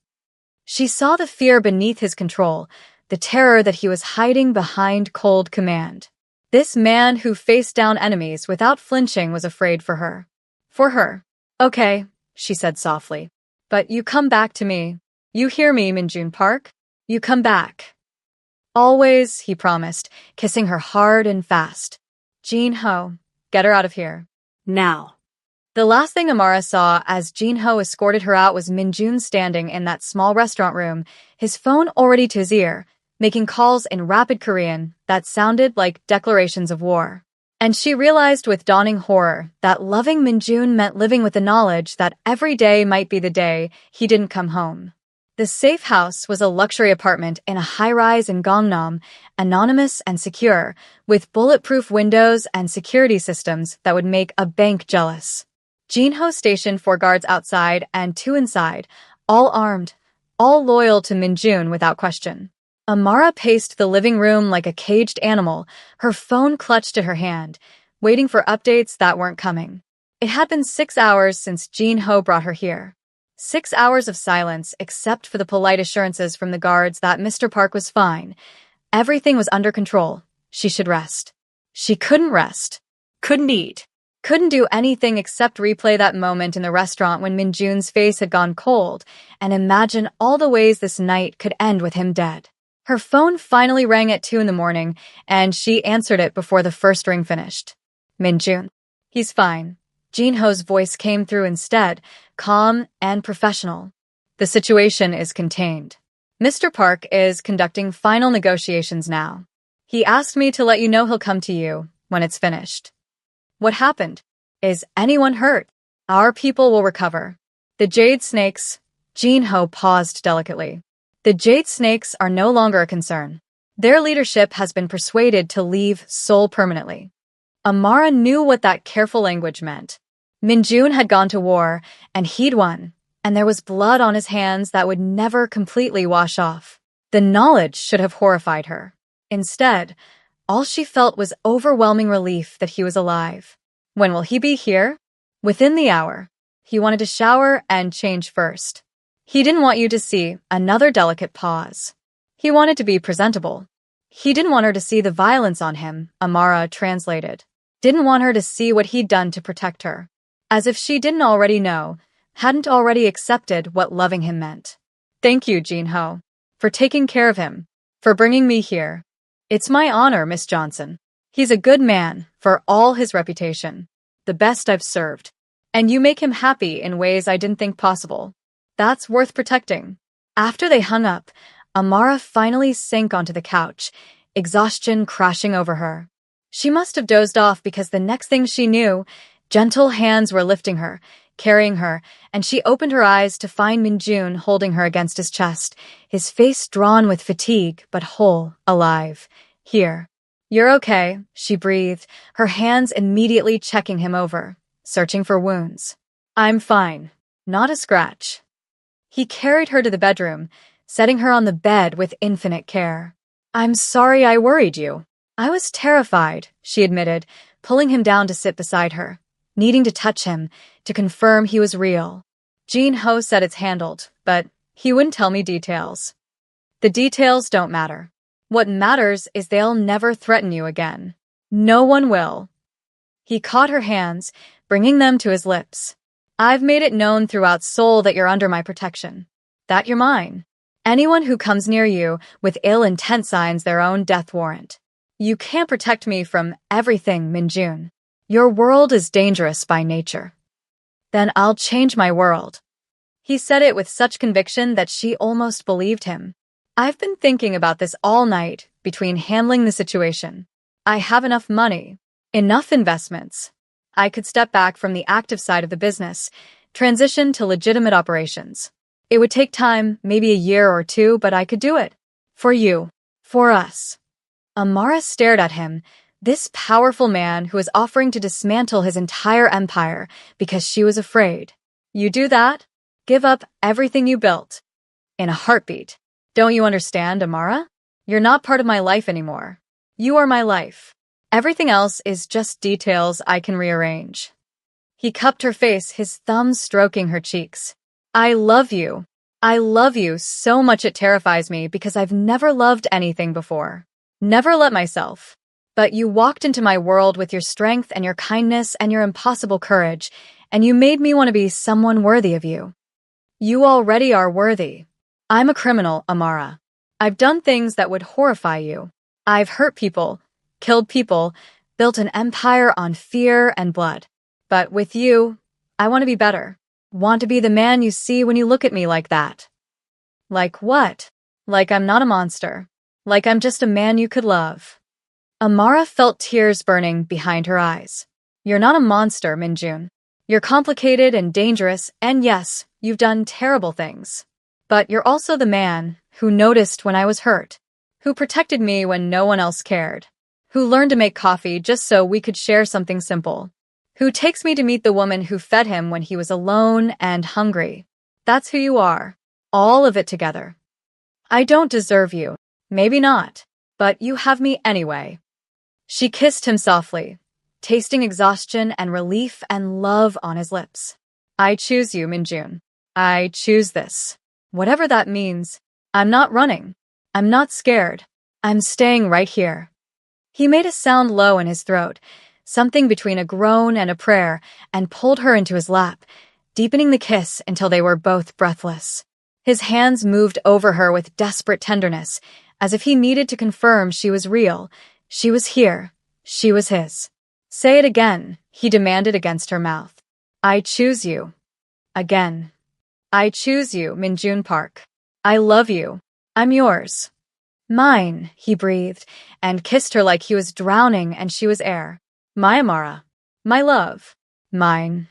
She saw the fear beneath his control, the terror that he was hiding behind cold command. This man who faced down enemies without flinching was afraid for her. For her. Okay, she said softly. But you come back to me. You hear me, Minjun Park? You come back. Always, he promised, kissing her hard and fast. Jin Ho, get her out of here. Now. The last thing Amara saw as Jin Ho escorted her out was Minjun standing in that small restaurant room, his phone already to his ear, making calls in rapid Korean that sounded like declarations of war. And she realized with dawning horror that loving Minjun meant living with the knowledge that every day might be the day he didn't come home. The safe house was a luxury apartment in a high-rise in Gangnam, anonymous and secure, with bulletproof windows and security systems that would make a bank jealous. Jinho stationed 4 guards outside and 2 inside, all armed, all loyal to Minjun without question. Amara paced the living room like a caged animal, her phone clutched at her hand, waiting for updates that weren't coming. It had been 6 hours since Jinho brought her here. 6 hours of silence except for the polite assurances from the guards that Mr. Park was fine. Everything was under control. She should rest. She couldn't rest. Couldn't eat. Couldn't do anything except replay that moment in the restaurant when Minjun's face had gone cold and imagine all the ways this night could end with him dead. Her phone finally rang at 2 in the morning, and she answered it before the first ring finished. Minjun. He's fine. Jinho's voice came through instead, calm and professional. The situation is contained. Mr. Park is conducting final negotiations now. He asked me to let you know he'll come to you when it's finished. What happened? Is anyone hurt? Our people will recover. The Jade Snakes. Jinho paused delicately. The Jade Snakes are no longer a concern. Their leadership has been persuaded to leave Seoul permanently. Amara knew what that careful language meant. Minjun had gone to war, and he'd won, and there was blood on his hands that would never completely wash off. The knowledge should have horrified her. Instead, all she felt was overwhelming relief that he was alive. When will he be here? Within the hour. He wanted to shower and change first. He didn't want you to see another delicate pause. He wanted to be presentable. He didn't want her to see the violence on him, Amara translated. Didn't want her to see what he'd done to protect her. As if she didn't already know, hadn't already accepted what loving him meant. Thank you, Jinho, for taking care of him, for bringing me here. It's my honor, Miss Johnson. He's a good man, for all his reputation. The best I've served. And you make him happy in ways I didn't think possible. That's worth protecting. After they hung up, Amara finally sank onto the couch, exhaustion crashing over her. She must have dozed off because the next thing she knew, gentle hands were lifting her, carrying her, and she opened her eyes to find Minjun holding her against his chest, his face drawn with fatigue, but whole, alive. Here. You're okay, she breathed, her hands immediately checking him over, searching for wounds. I'm fine. Not a scratch. He carried her to the bedroom, setting her on the bed with infinite care. I'm sorry I worried you. I was terrified, she admitted, pulling him down to sit beside her, needing to touch him, to confirm he was real. Jinho said it's handled, but he wouldn't tell me details. The details don't matter. What matters is they'll never threaten you again. No one will. He caught her hands, bringing them to his lips. I've made it known throughout Seoul that you're under my protection. That you're mine. Anyone who comes near you with ill intent signs their own death warrant. You can't protect me from everything, Minjun. Your world is dangerous by nature. Then I'll change my world. He said it with such conviction that she almost believed him. I've been thinking about this all night, between handling the situation. I have enough money, enough investments. I could step back from the active side of the business, transition to legitimate operations. It would take time, maybe a year or two, but I could do it. For you. For us. Amara stared at him, this powerful man who was offering to dismantle his entire empire because she was afraid. You do that? Give up everything you built. In a heartbeat. Don't you understand, Amara? You're not part of my life anymore. You are my life. Everything else is just details I can rearrange. He cupped her face, his thumbs stroking her cheeks. I love you. I love you so much it terrifies me because I've never loved anything before. Never let myself. But you walked into my world with your strength and your kindness and your impossible courage, and you made me want to be someone worthy of you. You already are worthy. I'm a criminal, Amara. I've done things that would horrify you. I've hurt people, killed people, built an empire on fear and blood. But with you, I want to be better. Want to be the man you see when you look at me like that. Like what? Like I'm not a monster. Like I'm just a man you could love. Amara felt tears burning behind her eyes. You're not a monster, Minjun. You're complicated and dangerous, and yes, you've done terrible things. But you're also the man who noticed when I was hurt, who protected me when no one else cared, who learned to make coffee just so we could share something simple, who takes me to meet the woman who fed him when he was alone and hungry. That's who you are. All of it together. I don't deserve you. Maybe not. But you have me anyway. She kissed him softly, tasting exhaustion and relief and love on his lips. I choose you, Minjun. I choose this. Whatever that means. I'm not running. I'm not scared. I'm staying right here. He made a sound low in his throat, something between a groan and a prayer, and pulled her into his lap, deepening the kiss until they were both breathless. His hands moved over her with desperate tenderness, as if he needed to confirm she was real. She was here. She was his. Say it again, he demanded against her mouth. I choose you. Again. I choose you, Minjun Park. I love you. I'm yours. Mine, he breathed, and kissed her like he was drowning and she was air. My Amara. My love. Mine.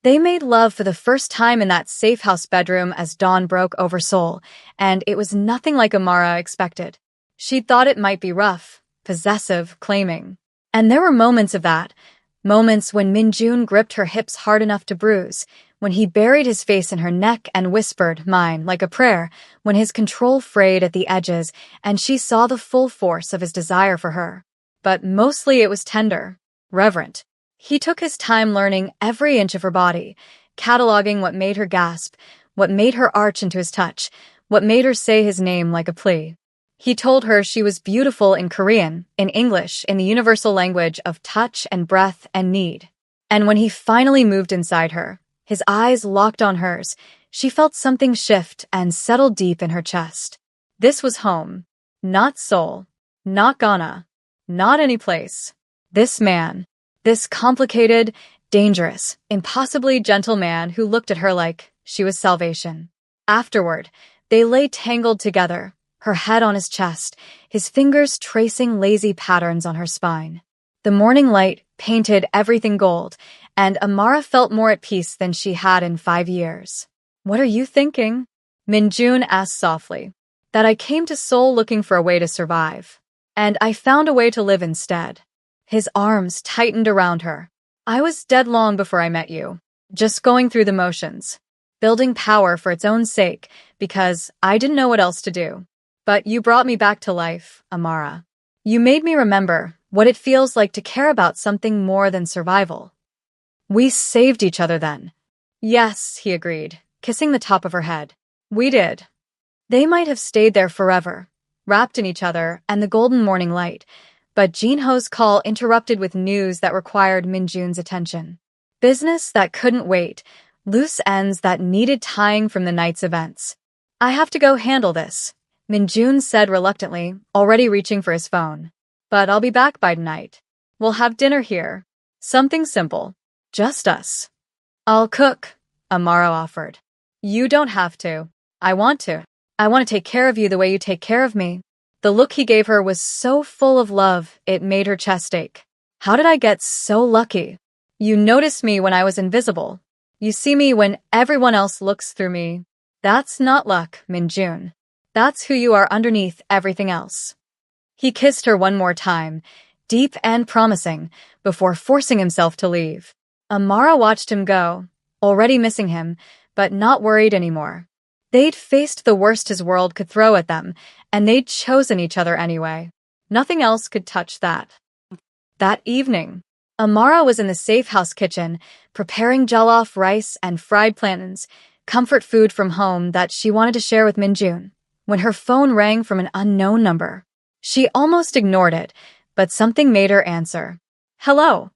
They made love for the first time in that safe house bedroom as dawn broke over Seoul, and it was nothing like Amara expected. She'd thought it might be rough, possessive, claiming. And there were moments of that, moments when Minjun gripped her hips hard enough to bruise, when he buried his face in her neck and whispered, mine, like a prayer, when his control frayed at the edges and she saw the full force of his desire for her. But mostly it was tender, reverent. He took his time learning every inch of her body, cataloging what made her gasp, what made her arch into his touch, what made her say his name like a plea. He told her she was beautiful in Korean, in English, in the universal language of touch and breath and need. And when he finally moved inside her, his eyes locked on hers, she felt something shift and settle deep in her chest. This was home. Not Seoul. Not Ghana. Not any place. This man. This complicated, dangerous, impossibly gentle man who looked at her like she was salvation. Afterward, they lay tangled together, her head on his chest, his fingers tracing lazy patterns on her spine. The morning light painted everything gold, and Amara felt more at peace than she had in 5 years. What are you thinking? Minjun asked softly. That I came to Seoul looking for a way to survive. And I found a way to live instead. His arms tightened around her. I was dead long before I met you. Just going through the motions. Building power for its own sake, because I didn't know what else to do. But you brought me back to life, Amara. You made me remember what it feels like to care about something more than survival. We saved each other then. Yes, he agreed, kissing the top of her head. We did. They might have stayed there forever, wrapped in each other and the golden morning light, but Jinho's call interrupted with news that required Minjun's attention. Business that couldn't wait, loose ends that needed tying from the night's events. I have to go handle this, Minjun said reluctantly, already reaching for his phone. But I'll be back by tonight. We'll have dinner here. Something simple. Just us. I'll cook, Amara offered. You don't have to. I want to. I want to take care of you the way you take care of me. The look he gave her was so full of love, it made her chest ache. How did I get so lucky? You noticed me when I was invisible. You see me when everyone else looks through me. That's not luck, Minjun. That's who you are underneath everything else. He kissed her one more time, deep and promising, before forcing himself to leave. Amara watched him go, already missing him, but not worried anymore. They'd faced the worst his world could throw at them, and they'd chosen each other anyway. Nothing else could touch that. That evening, Amara was in the safe house kitchen, preparing jollof rice and fried plantains, comfort food from home that she wanted to share with Minjun, when her phone rang from an unknown number. She almost ignored it, but something made her answer. Hello.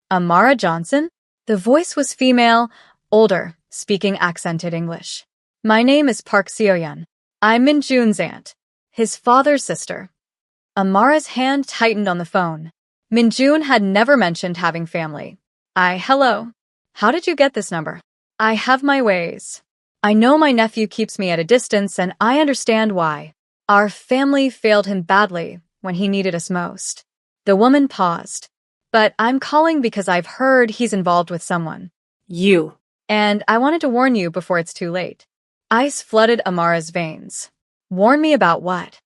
Amara Johnson? The voice was female, older, speaking accented English. My name is Park Seoyeon. I'm Minjun's aunt, his father's sister. Amara's hand tightened on the phone. Minjun had never mentioned having family. Hello. How did you get this number? I have my ways. I know my nephew keeps me at a distance, and I understand why. Our family failed him badly when he needed us most. The woman paused. But I'm calling because I've heard he's involved with someone. You. And I wanted to warn you before it's too late. Ice flooded Amara's veins. Warn me about what?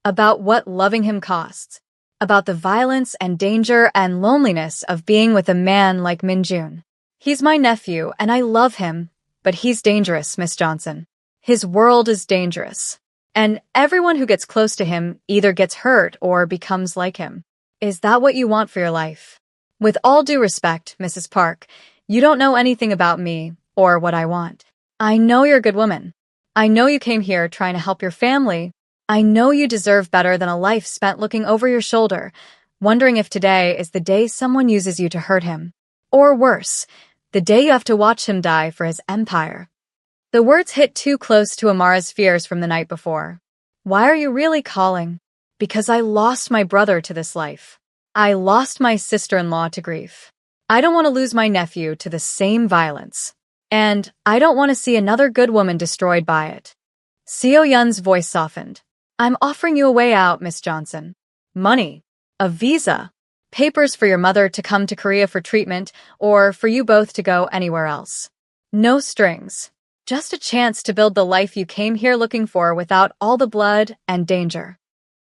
About what loving him costs. About the violence and danger and loneliness of being with a man like Minjun. He's my nephew, and I love him, but he's dangerous, Miss Johnson. His world is dangerous. And everyone who gets close to him either gets hurt or becomes like him. Is that what you want for your life? With all due respect, Mrs. Park, you don't know anything about me or what I want. I know you're a good woman. I know you came here trying to help your family. I know you deserve better than a life spent looking over your shoulder, wondering if today is the day someone uses you to hurt him. Or worse, the day you have to watch him die for his empire. The words hit too close to Amara's fears from the night before. Why are you really calling? Because I lost my brother to this life. I lost my sister-in-law to grief. I don't want to lose my nephew to the same violence. And I don't want to see another good woman destroyed by it. Seo Yun's voice softened. I'm offering you a way out, Miss Johnson. Money. A visa. Papers for your mother to come to Korea for treatment, or for you both to go anywhere else. No strings. Just a chance to build the life you came here looking for without all the blood and danger.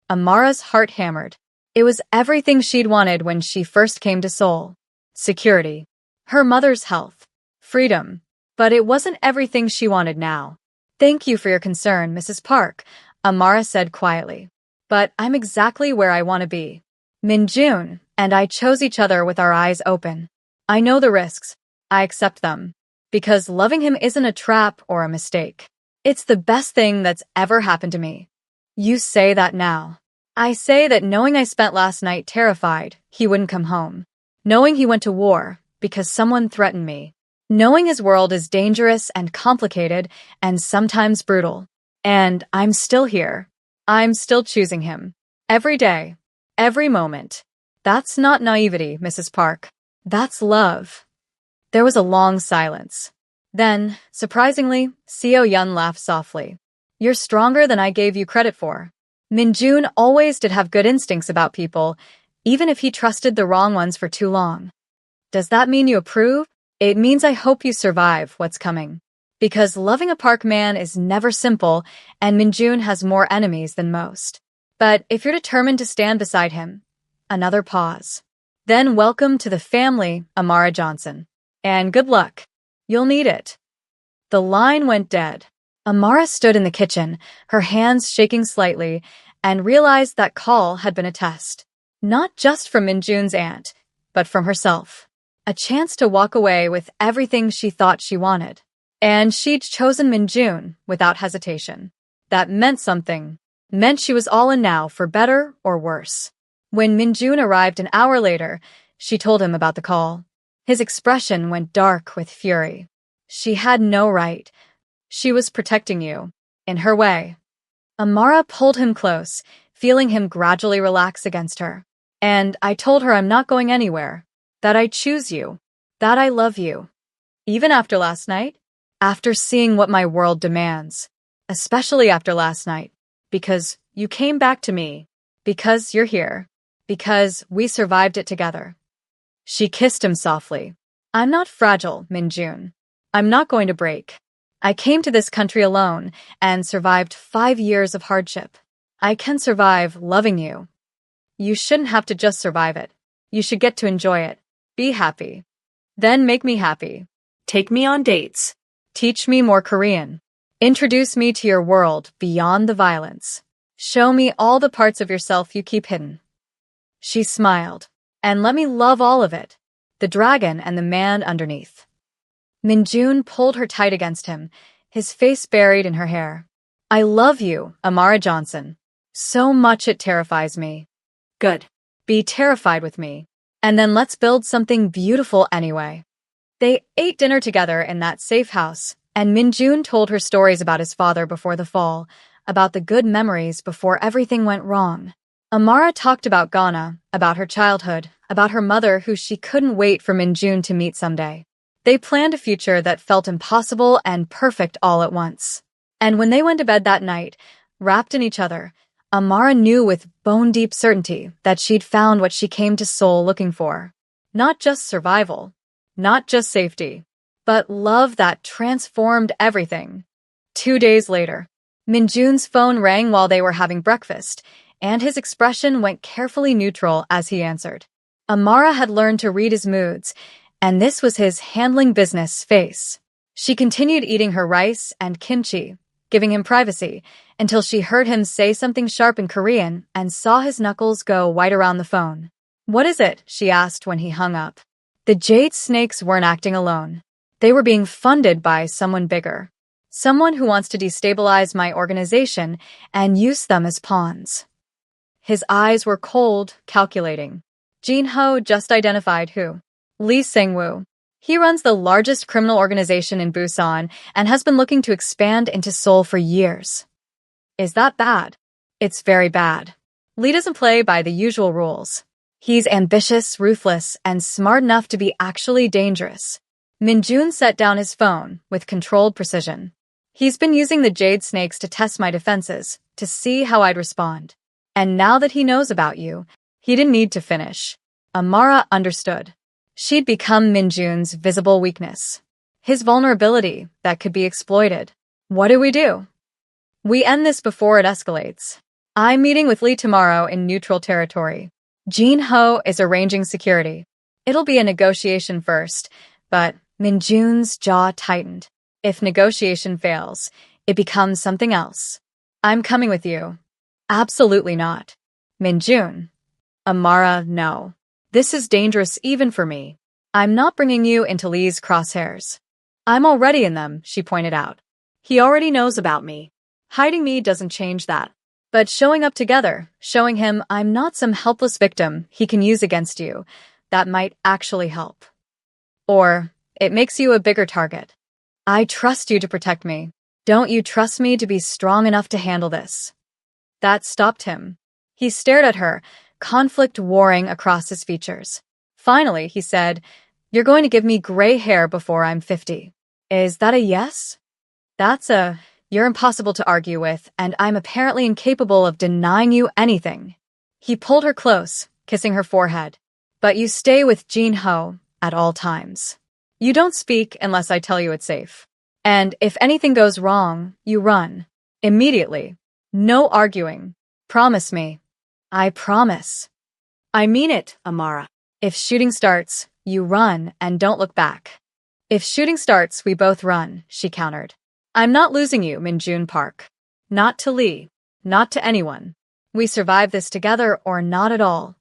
Amara's heart hammered. It was everything she'd wanted when she first came to Seoul. Security. Her mother's health. Freedom. But it wasn't everything she wanted now. Thank you for your concern, Mrs. Park, Amara said quietly. But I'm exactly where I want to be. Minjun and I chose each other with our eyes open. I know the risks. I accept them. Because loving him isn't a trap or a mistake. It's the best thing that's ever happened to me. You say that now. I say that knowing I spent last night terrified he wouldn't come home. Knowing he went to war because someone threatened me. Knowing his world is dangerous and complicated and sometimes brutal. And I'm still here. I'm still choosing him. Every day. Every moment. That's not naivety, Mrs. Park. That's love. There was a long silence. Then, surprisingly, Seo Yun laughed softly. You're stronger than I gave you credit for. Minjun always did have good instincts about people, even if he trusted the wrong ones for too long. Does that mean you approve? It means I hope you survive what's coming. Because loving a Park man is never simple, and Minjun has more enemies than most. But if you're determined to stand beside him, another pause. Then welcome to the family, Amara Johnson. And good luck. You'll need it. The line went dead. Amara stood in the kitchen, her hands shaking slightly, and realized that call had been a test. Not just from Minjun's aunt, but from herself. A chance to walk away with everything she thought she wanted. And she'd chosen Minjun without hesitation. That meant something. Meant she was all in now for better or worse. When Minjun arrived an hour later, she told him about the call. His expression went dark with fury. She had no right. She was protecting you. In her way. Amara pulled him close, feeling him gradually relax against her. And I told her I'm not going anywhere. that I choose you, that I love you. Even after last night? After seeing what my world demands. Especially after last night. Because you came back to me. Because you're here. Because we survived it together. She kissed him softly. I'm not fragile, Minjun. I'm not going to break. I came to this country alone and survived 5 years of hardship. I can survive loving you. You shouldn't have to just survive it. You should get to enjoy it. Be happy. Then make me happy. Take me on dates. Teach me more Korean. Introduce me to your world beyond the violence. Show me all the parts of yourself you keep hidden. She smiled. And let me love all of it. The dragon and the man underneath. Minjun pulled her tight against him, his face buried in her hair. I love you, Amara Johnson. So much it terrifies me. Good. Be terrified with me. And then let's build something beautiful anyway. They ate dinner together in that safe house, and Minjun told her stories about his father before the fall, about the good memories before everything went wrong. Amara talked about Ghana, about her childhood, about her mother who she couldn't wait for Minjun to meet someday. They planned a future that felt impossible and perfect all at once. And when they went to bed that night, wrapped in each other, Amara knew with bone-deep certainty that she'd found what she came to Seoul looking for. Not just survival, not just safety, but love that transformed everything. 2 days later, Minjun's phone rang while they were having breakfast, and his expression went carefully neutral as he answered. Amara had learned to read his moods, and this was his handling business face. She continued eating her rice and kimchi, giving him privacy, until she heard him say something sharp in Korean and saw his knuckles go white around the phone. What is it? She asked when he hung up. The Jade Snakes weren't acting alone. They were being funded by someone bigger. Someone who wants to destabilize my organization and use them as pawns. His eyes were cold, calculating. Jin Ho just identified who. Lee Sang-woo. He runs the largest criminal organization in Busan and has been looking to expand into Seoul for years. Is that bad? It's very bad. Lee doesn't play by the usual rules. He's ambitious, ruthless, and smart enough to be actually dangerous. Minjun set down his phone with controlled precision. He's been using the Jade Snakes to test my defenses, to see how I'd respond. And now that he knows about you, he didn't need to finish. Amara understood. She'd become Minjun's visible weakness. His vulnerability that could be exploited. What do? We end this before it escalates. I'm meeting with Lee tomorrow in neutral territory. Jin Ho is arranging security. It'll be a negotiation first, but Minjun's jaw tightened. If negotiation fails, it becomes something else. I'm coming with you. Absolutely not. Minjun. Amara, no. This is dangerous even for me. I'm not bringing you into Lee's crosshairs. I'm already in them, she pointed out. He already knows about me. Hiding me doesn't change that. But showing up together, showing him I'm not some helpless victim he can use against you, that might actually help. Or it makes you a bigger target. I trust you to protect me. Don't you trust me to be strong enough to handle this? That stopped him. He stared at her, conflict warring across his features. Finally, he said, You're going to give me gray hair before I'm 50. Is that a yes? You're impossible to argue with, and I'm apparently incapable of denying you anything. He pulled her close, kissing her forehead. But you stay with Jin Ho at all times. You don't speak unless I tell you it's safe. And if anything goes wrong, you run. Immediately. No arguing. Promise me. I promise. I mean it, Amara. If shooting starts, you run and don't look back. If shooting starts, we both run, she countered. I'm not losing you, Minjun Park. Not to Lee. Not to anyone. We survive this together or not at all.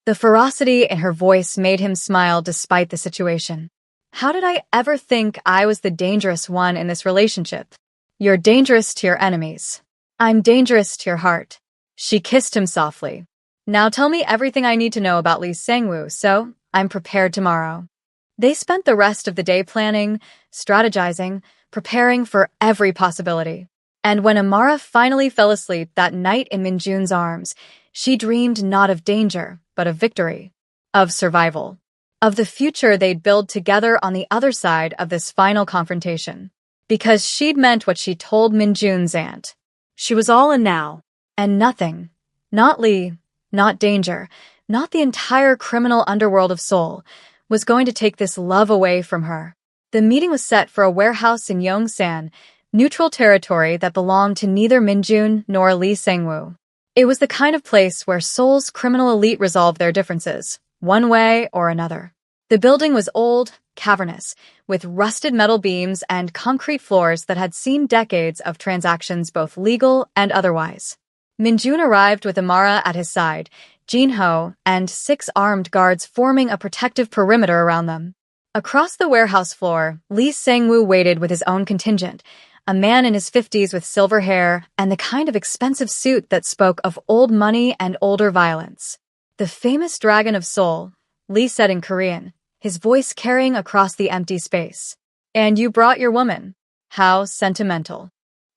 The ferocity in her voice made him smile despite the situation. How did I ever think I was the dangerous one in this relationship? You're dangerous to your enemies. I'm dangerous to your heart. She kissed him softly. Now tell me everything I need to know about Lee Sang-woo, so I'm prepared tomorrow. They spent the rest of the day planning, strategizing, preparing for every possibility. And when Amara finally fell asleep that night in Minjun's arms, she dreamed not of danger, but of victory, of survival. of the future they'd build together on the other side of this final confrontation. Because she'd meant what she told Minjun's aunt. She was all in now. And nothing, not Lee, not danger, not the entire criminal underworld of Seoul, was going to take this love away from her. The meeting was set for a warehouse in Yongsan, neutral territory that belonged to neither Minjun nor Lee Sangwoo. It was the kind of place where Seoul's criminal elite resolved their differences, one way or another. The building was old, cavernous, with rusted metal beams and concrete floors that had seen decades of transactions both legal and otherwise. Minjun arrived with Amara at his side, Jin-ho, and 6 armed guards forming a protective perimeter around them. Across the warehouse floor, Lee Sang-woo waited with his own contingent, a man in his 50s with silver hair and the kind of expensive suit that spoke of old money and older violence. The famous Dragon of Seoul, Lee said in Korean, his voice carrying across the empty space. And you brought your woman. How sentimental.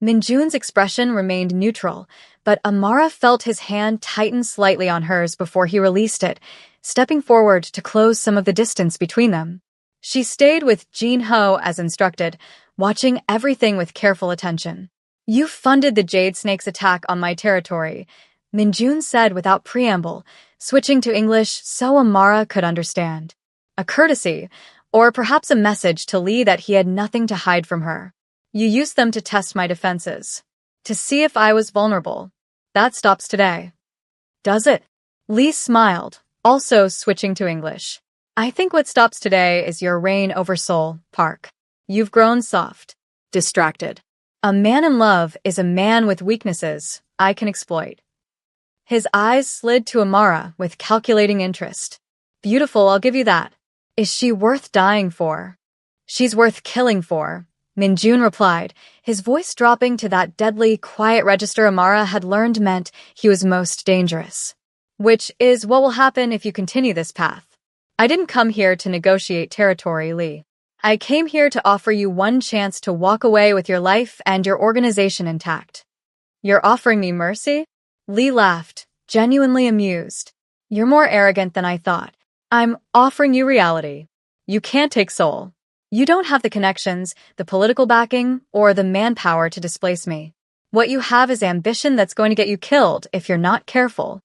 Minjun's expression remained neutral, but Amara felt his hand tighten slightly on hers before he released it, stepping forward to close some of the distance between them. She stayed with Jin-ho as instructed, watching everything with careful attention. You funded the Jade Snake's attack on my territory, Minjun said without preamble, switching to English so Amara could understand. A courtesy, or perhaps a message to Lee that he had nothing to hide from her. You used them to test my defenses. To see if I was vulnerable. That stops today. Does it? Lee smiled, also switching to English. I think what stops today is your reign over Seoul, Park. You've grown soft. Distracted. A man in love is a man with weaknesses I can exploit. His eyes slid to Amara with calculating interest. Beautiful, I'll give you that. Is she worth dying for? She's worth killing for, Minjun replied, his voice dropping to that deadly, quiet register Amara had learned meant he was most dangerous. Which is what will happen if you continue this path. I didn't come here to negotiate territory, Lee. I came here to offer you one chance to walk away with your life and your organization intact. You're offering me mercy? Lee laughed, genuinely amused. You're more arrogant than I thought. I'm offering you reality. You can't take Seoul. You don't have the connections, the political backing, or the manpower to displace me. What you have is ambition that's going to get you killed if you're not careful.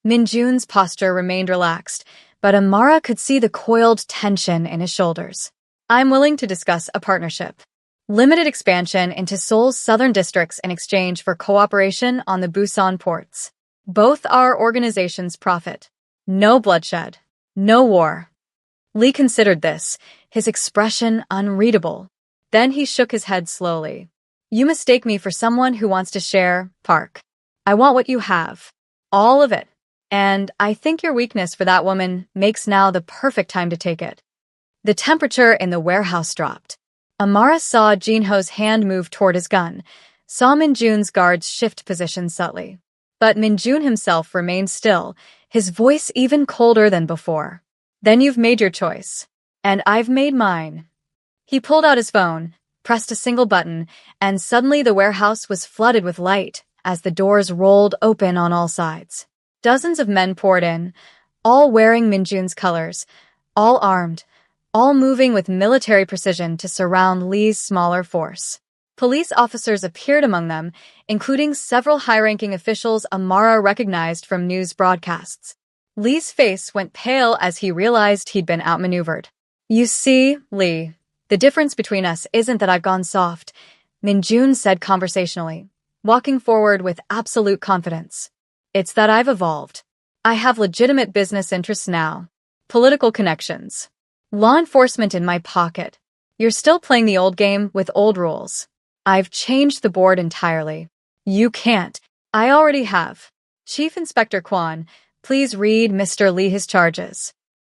Minjun's posture remained relaxed, but Amara could see the coiled tension in his shoulders. I'm willing to discuss a partnership. Limited expansion into Seoul's southern districts in exchange for cooperation on the Busan ports. Both our organizations profit. No bloodshed. No war. Lee considered this, his expression unreadable. Then he shook his head slowly. You mistake me for someone who wants to share, Park. I want what you have. All of it. And I think your weakness for that woman makes now the perfect time to take it. The temperature in the warehouse dropped. Amara saw Jin-ho's hand move toward his gun, saw Minjun's guards shift positions subtly. But Minjun himself remained still, his voice even colder than before. Then you've made your choice. And I've made mine. He pulled out his phone, pressed a single button, and suddenly the warehouse was flooded with light as the doors rolled open on all sides. Dozens of men poured in, all wearing Minjun's colors, all armed, all moving with military precision to surround Lee's smaller force. Police officers appeared among them, including several high-ranking officials Amara recognized from news broadcasts. Lee's face went pale as he realized he'd been outmaneuvered. You see, Lee, the difference between us isn't that I've gone soft, Minjun said conversationally, walking forward with absolute confidence. It's that I've evolved. I have legitimate business interests now. Political connections. Law enforcement in my pocket. You're still playing the old game with old rules. I've changed the board entirely. You can't. I already have. Chief Inspector Kwan, please read Mr. Lee his charges.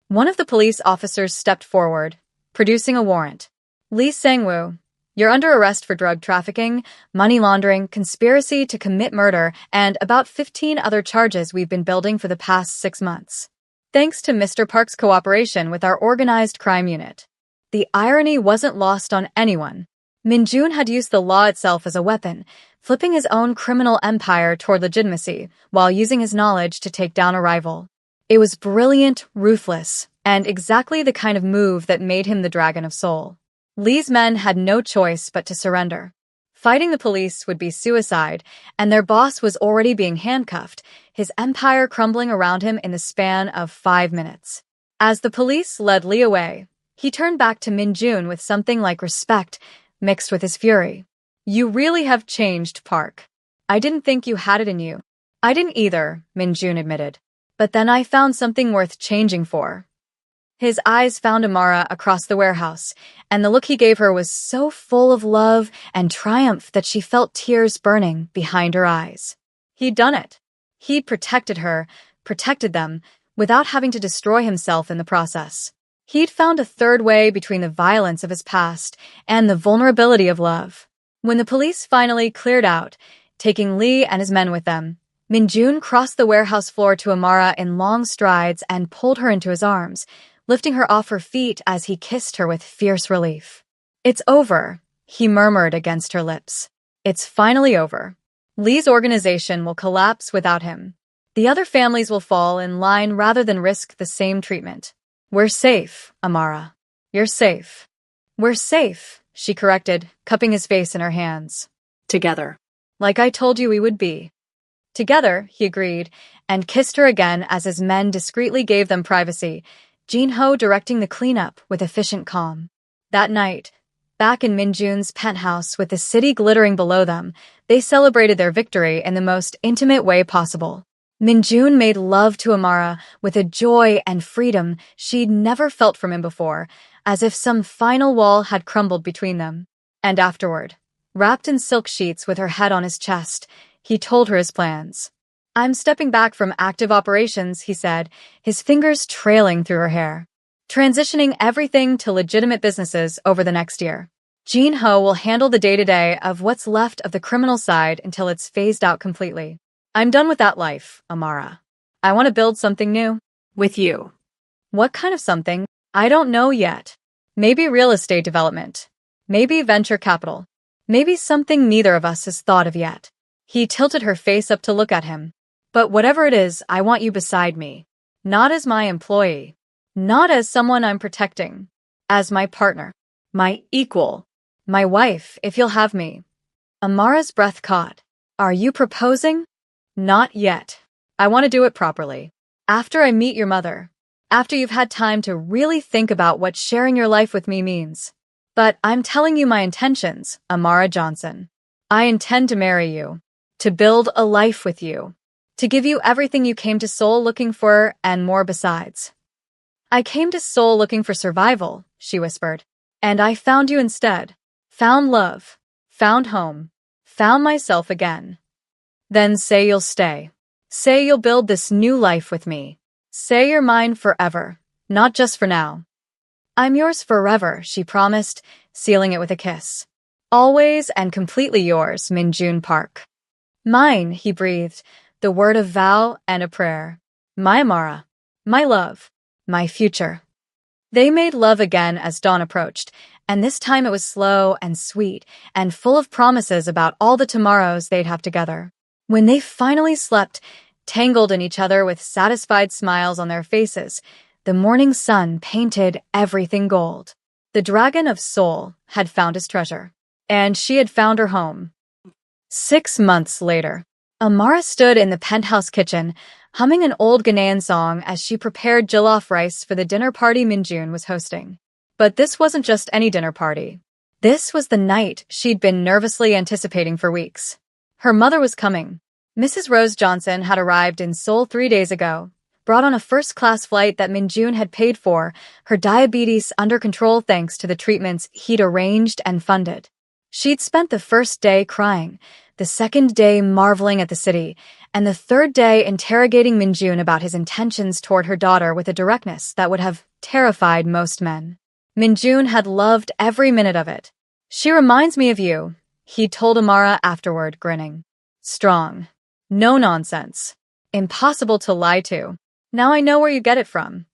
One of the police officers stepped forward, producing a warrant. Lee Sang-woo, you're under arrest for drug trafficking, money laundering, conspiracy to commit murder, and about 15 other charges we've been building for the past 6 months. Thanks to Mr. Park's cooperation with our organized crime unit. The irony wasn't lost on anyone. Minjun had used the law itself as a weapon, flipping his own criminal empire toward legitimacy while using his knowledge to take down a rival. It was brilliant, ruthless, and exactly the kind of move that made him the Dragon of Soul. Lee's men had no choice but to surrender. Fighting the police would be suicide, and their boss was already being handcuffed, his empire crumbling around him in the span of 5 minutes. As the police led Lee away, he turned back to Min-jun with something like respect mixed with his fury. "You really have changed, Park. I didn't think you had it in you." "I didn't either," Min-jun admitted. "But then I found something worth changing for." His eyes found Amara across the warehouse, and the look he gave her was so full of love and triumph that she felt tears burning behind her eyes. He'd done it. He'd protected her, protected them, without having to destroy himself in the process. He'd found a third way between the violence of his past and the vulnerability of love. When the police finally cleared out, taking Lee and his men with them, Min-jun crossed the warehouse floor to Amara in long strides and pulled her into his arms, lifting her off her feet as he kissed her with fierce relief. "It's over," he murmured against her lips. "It's finally over. Lee's organization will collapse without him. The other families will fall in line rather than risk the same treatment. We're safe, Amara. You're safe." "We're safe," she corrected, cupping his face in her hands. Together. "Like I told you we would be." "Together," he agreed, and kissed her again as his men discreetly gave them privacy, Jin-ho directing the cleanup with efficient calm. That night, back in Min-jun's penthouse with the city glittering below them, they celebrated their victory in the most intimate way possible. Min-jun made love to Amara with a joy and freedom she'd never felt from him before, as if some final wall had crumbled between them. And afterward, wrapped in silk sheets with her head on his chest, he told her his plans. "I'm stepping back from active operations," he said, his fingers trailing through her hair. "Transitioning everything to legitimate businesses over the next year. Jin-ho will handle the day-to-day of what's left of the criminal side until it's phased out completely. I'm done with that life, Amara. I want to build something new." With you. "What kind of something? I don't know yet. Maybe real estate development. Maybe venture capital. Maybe something neither of us has thought of yet." He tilted her face up to look at him. "But whatever it is, I want you beside me. Not as my employee. Not as someone I'm protecting. As my partner. My equal. My wife, if you'll have me." Amara's breath caught. "Are you proposing?" "Not yet. I want to do it properly. After I meet your mother. After you've had time to really think about what sharing your life with me means. But I'm telling you my intentions, Amara Johnson. I intend to marry you. To build a life with you. To give you everything you came to Seoul looking for and more besides." "I came to Seoul looking for survival," she whispered. "And I found you instead. Found love. Found home. Found myself again." "Then say you'll stay. Say you'll build this new life with me. Say you're mine forever, not just for now." "I'm yours forever," she promised, sealing it with a kiss. "Always and completely yours, Min-jun Park." "Mine," he breathed, the word of vow and a prayer. "My Amara. My love. My future." They made love again as dawn approached, and this time it was slow and sweet and full of promises about all the tomorrows they'd have together. When they finally slept, tangled in each other with satisfied smiles on their faces, the morning sun painted everything gold. The Dragon of Soul had found his treasure, and she had found her home. 6 months later, Amara stood in the penthouse kitchen, humming an old Ghanaian song as she prepared jollof rice for the dinner party Min-jun was hosting. But this wasn't just any dinner party. This was the night she'd been nervously anticipating for weeks. Her mother was coming. Mrs. Rose Johnson had arrived in Seoul 3 days ago, brought on a first-class flight that Min-jun had paid for, her diabetes under control thanks to the treatments he'd arranged and funded. She'd spent the first day crying, the second day marveling at the city, and the third day interrogating Min-jun about his intentions toward her daughter with a directness that would have terrified most men. Min-jun had loved every minute of it. "She reminds me of you," he told Amara afterward, grinning. "Strong. No nonsense. Impossible to lie to. Now I know where you get it from."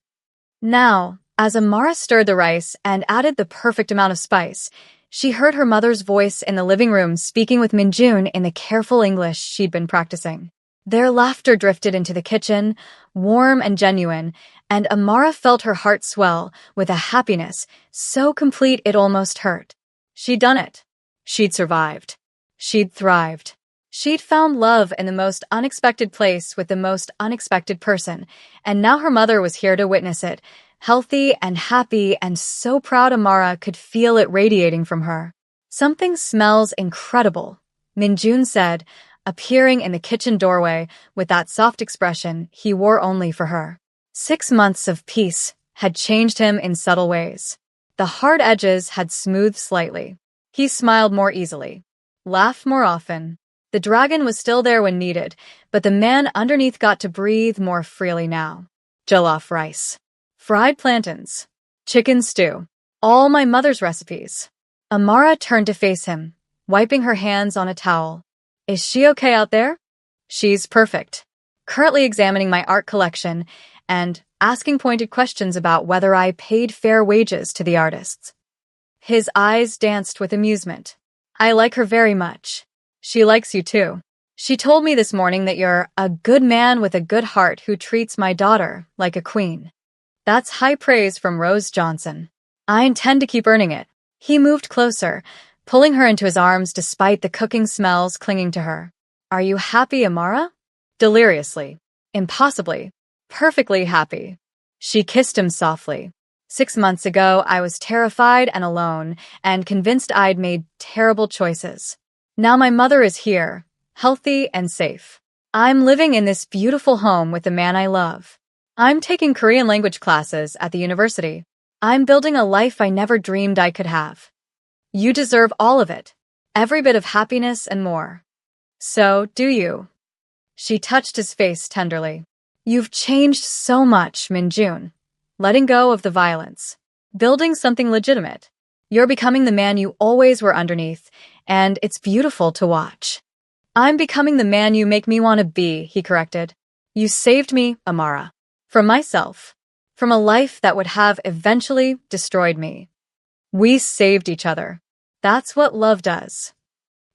Now, as Amara stirred the rice and added the perfect amount of spice, she heard her mother's voice in the living room speaking with Min-jun in the careful English she'd been practicing. Their laughter drifted into the kitchen, warm and genuine, and Amara felt her heart swell with a happiness so complete it almost hurt. She'd done it. She'd survived. She'd thrived. She'd found love in the most unexpected place with the most unexpected person, and now her mother was here to witness it, healthy and happy and so proud Amara could feel it radiating from her. "Something smells incredible," Minjun said, appearing in the kitchen doorway with that soft expression he wore only for her. 6 months of peace had changed him in subtle ways. The hard edges had smoothed slightly. He smiled more easily, laughed more often. The dragon was still there when needed, but the man underneath got to breathe more freely now. Jollof rice, fried plantains, chicken stew, all my mother's recipes. Amara turned to face him, wiping her hands on a towel. "Is she okay out there?" "She's perfect. Currently examining my art collection and asking pointed questions about whether I paid fair wages to the artists." His eyes danced with amusement. "I like her very much. She likes you too. She told me this morning that you're a good man with a good heart who treats my daughter like a queen." That's high praise from Rose Johnson. I intend to keep earning it. He moved closer, pulling her into his arms despite the cooking smells clinging to her. "Are you happy, Amara?" Deliriously. Impossibly. Perfectly happy. She kissed him softly. 6 months ago, I was terrified and alone, and convinced I'd made terrible choices. Now my mother is here, healthy and safe. I'm living in this beautiful home with the man I love. I'm taking Korean language classes at the university. I'm building a life I never dreamed I could have. You deserve all of it, every bit of happiness and more. So, do you?" She touched his face tenderly. "You've changed so much, Minjun. Letting go of the violence. Building something legitimate. You're becoming the man you always were underneath, and it's beautiful to watch." "I'm becoming the man you make me want to be," he corrected. "You saved me, Amara. From myself. From a life that would have eventually destroyed me. We saved each other. That's what love does."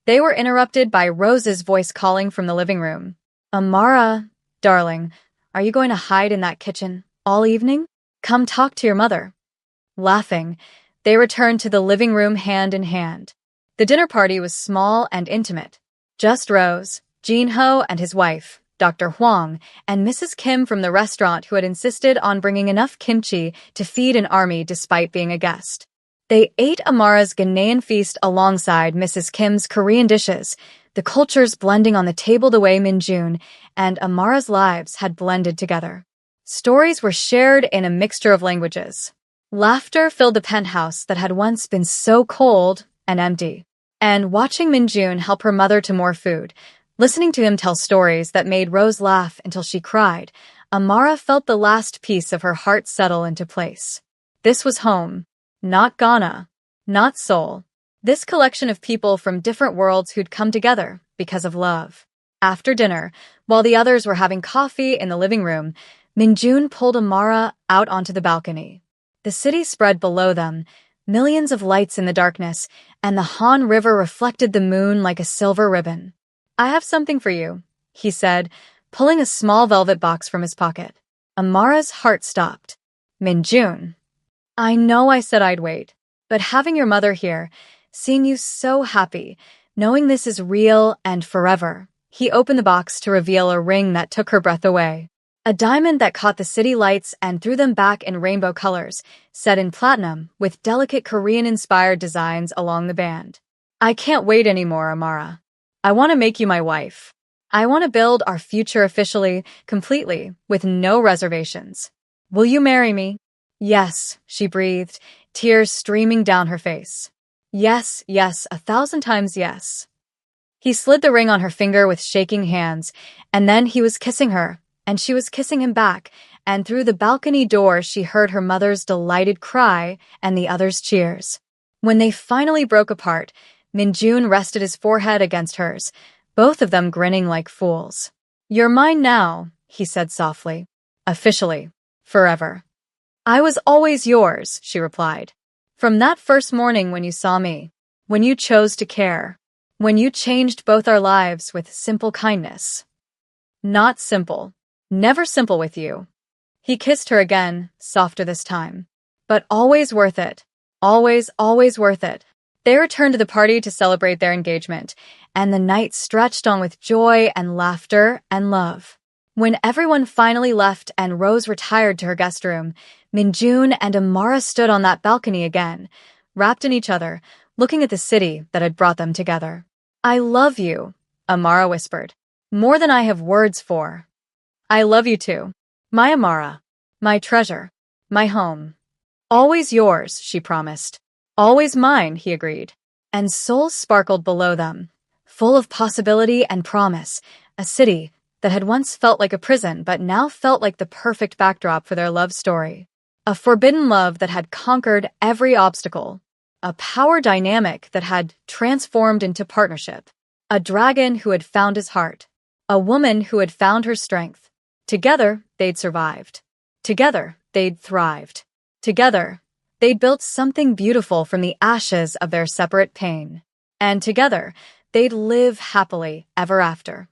They were interrupted by Rose's voice calling from the living room. "Amara, darling, are you going to hide in that kitchen all evening? Come talk to your mother." Laughing, they returned to the living room hand in hand. The dinner party was small and intimate. Just Rose, Jin-ho and his wife, Dr. Huang, and Mrs. Kim from the restaurant who had insisted on bringing enough kimchi to feed an army despite being a guest. They ate Amara's Ghanaian feast alongside Mrs. Kim's Korean dishes, the cultures blending on the table the way Minjun and Amara's lives had blended together. Stories were shared in a mixture of languages. Laughter filled the penthouse that had once been so cold and empty. And watching Minjun help her mother to more food, listening to him tell stories that made Rose laugh until she cried, Amara felt the last piece of her heart settle into place. This was home. Not Ghana. Not Seoul. This collection of people from different worlds who'd come together because of love. After dinner, while the others were having coffee in the living room, Minjun pulled Amara out onto the balcony. The city spread below them, millions of lights in the darkness, and the Han River reflected the moon like a silver ribbon. "I have something for you," he said, pulling a small velvet box from his pocket. Amara's heart stopped. "Minjun, I know I said I'd wait, but having your mother here, seeing you so happy, knowing this is real and forever." He opened the box to reveal a ring that took her breath away. A diamond that caught the city lights and threw them back in rainbow colors, set in platinum with delicate Korean-inspired designs along the band. "I can't wait anymore, Amara. I want to make you my wife. I want to build our future officially, completely, with no reservations. Will you marry me?" "Yes," she breathed, tears streaming down her face. "Yes, yes, 1,000 times yes." He slid the ring on her finger with shaking hands, and then he was kissing her, and she was kissing him back, and through the balcony door she heard her mother's delighted cry and the others' cheers. When they finally broke apart, Minjun rested his forehead against hers, both of them grinning like fools. "You're mine now," he said softly. "Officially. Forever." "I was always yours," she replied. "From that first morning when you saw me, when you chose to care, when you changed both our lives with simple kindness." Not simple. Never simple with you. He kissed her again, softer this time. But always worth it. Always, always worth it. They returned to the party to celebrate their engagement, and the night stretched on with joy and laughter and love. When everyone finally left and Rose retired to her guest room, Minjun and Amara stood on that balcony again, wrapped in each other, looking at the city that had brought them together. I love you, Amara whispered, more than I have words for. I love you too, my Amara, my treasure, my home. Always yours, she promised. Always mine, he agreed. And souls sparkled below them, full of possibility and promise, a city that had once felt like a prison but now felt like the perfect backdrop for their love story. A forbidden love that had conquered every obstacle. A power dynamic that had transformed into partnership. A dragon who had found his heart. A woman who had found her strength. Together, they'd survived. Together, they'd thrived. Together, they'd built something beautiful from the ashes of their separate pain. And together, they'd live happily ever after.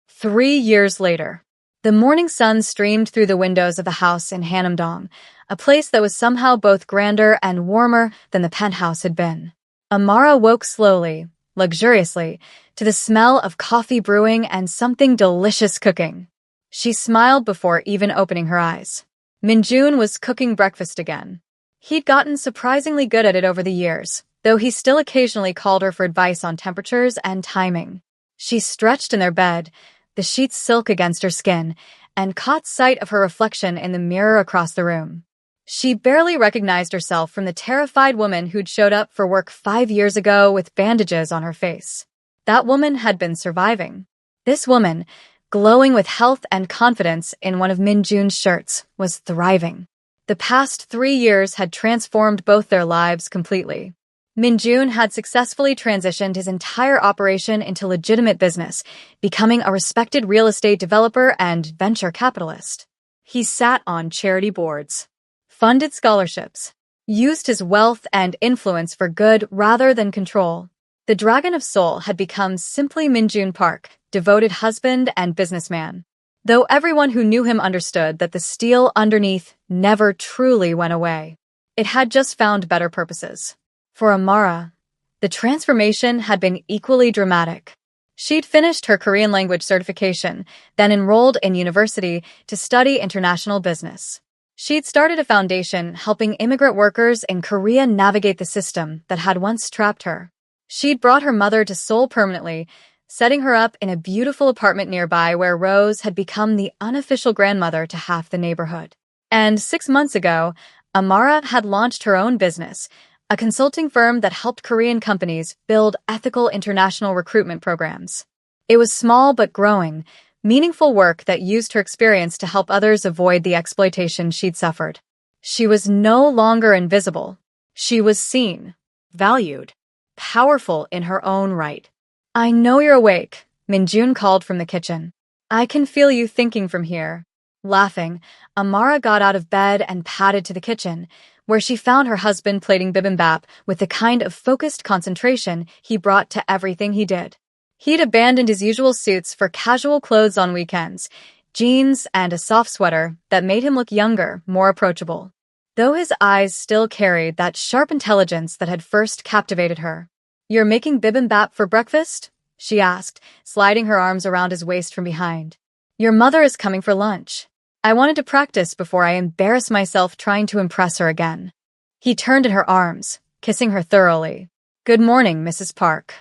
3 years later, the morning sun streamed through the windows of the house in Hanamdong, a place that was somehow both grander and warmer than the penthouse had been. Amara woke slowly, luxuriously, to the smell of coffee brewing and something delicious cooking. She smiled before even opening her eyes. Minjun was cooking breakfast again. He'd gotten surprisingly good at it over the years, though he still occasionally called her for advice on temperatures and timing. She stretched in their bed, the sheets silk against her skin, and caught sight of her reflection in the mirror across the room. She barely recognized herself from the terrified woman who'd showed up for work 5 years ago with bandages on her face. That woman had been surviving. This woman, glowing with health and confidence in one of Minjun's shirts, was thriving. The past 3 years had transformed both their lives completely. Minjun had successfully transitioned his entire operation into legitimate business, becoming a respected real estate developer and venture capitalist. He sat on charity boards, funded scholarships, used his wealth and influence for good rather than control. The Dragon of Seoul had become simply Minjun Park, devoted husband and businessman. Though everyone who knew him understood that the steel underneath never truly went away. It had just found better purposes. For Amara, the transformation had been equally dramatic. She'd finished her Korean language certification, then enrolled in university to study international business. She'd started a foundation helping immigrant workers in Korea navigate the system that had once trapped her. She'd brought her mother to Seoul permanently, setting her up in a beautiful apartment nearby where Rose had become the unofficial grandmother to half the neighborhood. And 6 months ago, Amara had launched her own business, a consulting firm that helped Korean companies build ethical international recruitment programs. It was small but growing, meaningful work that used her experience to help others avoid the exploitation she'd suffered. She was no longer invisible. She was seen, valued, powerful in her own right. I know you're awake, Minjun called from the kitchen. I can feel you thinking from here. Laughing, Amara got out of bed and padded to the kitchen, where she found her husband plating bibimbap with the kind of focused concentration he brought to everything he did. He'd abandoned his usual suits for casual clothes on weekends, jeans and a soft sweater that made him look younger, more approachable. Though his eyes still carried that sharp intelligence that had first captivated her. You're making bibimbap for breakfast? She asked, sliding her arms around his waist from behind. Your mother is coming for lunch. I wanted to practice before I embarrass myself trying to impress her again. He turned in her arms, kissing her thoroughly. Good morning, Mrs. Park.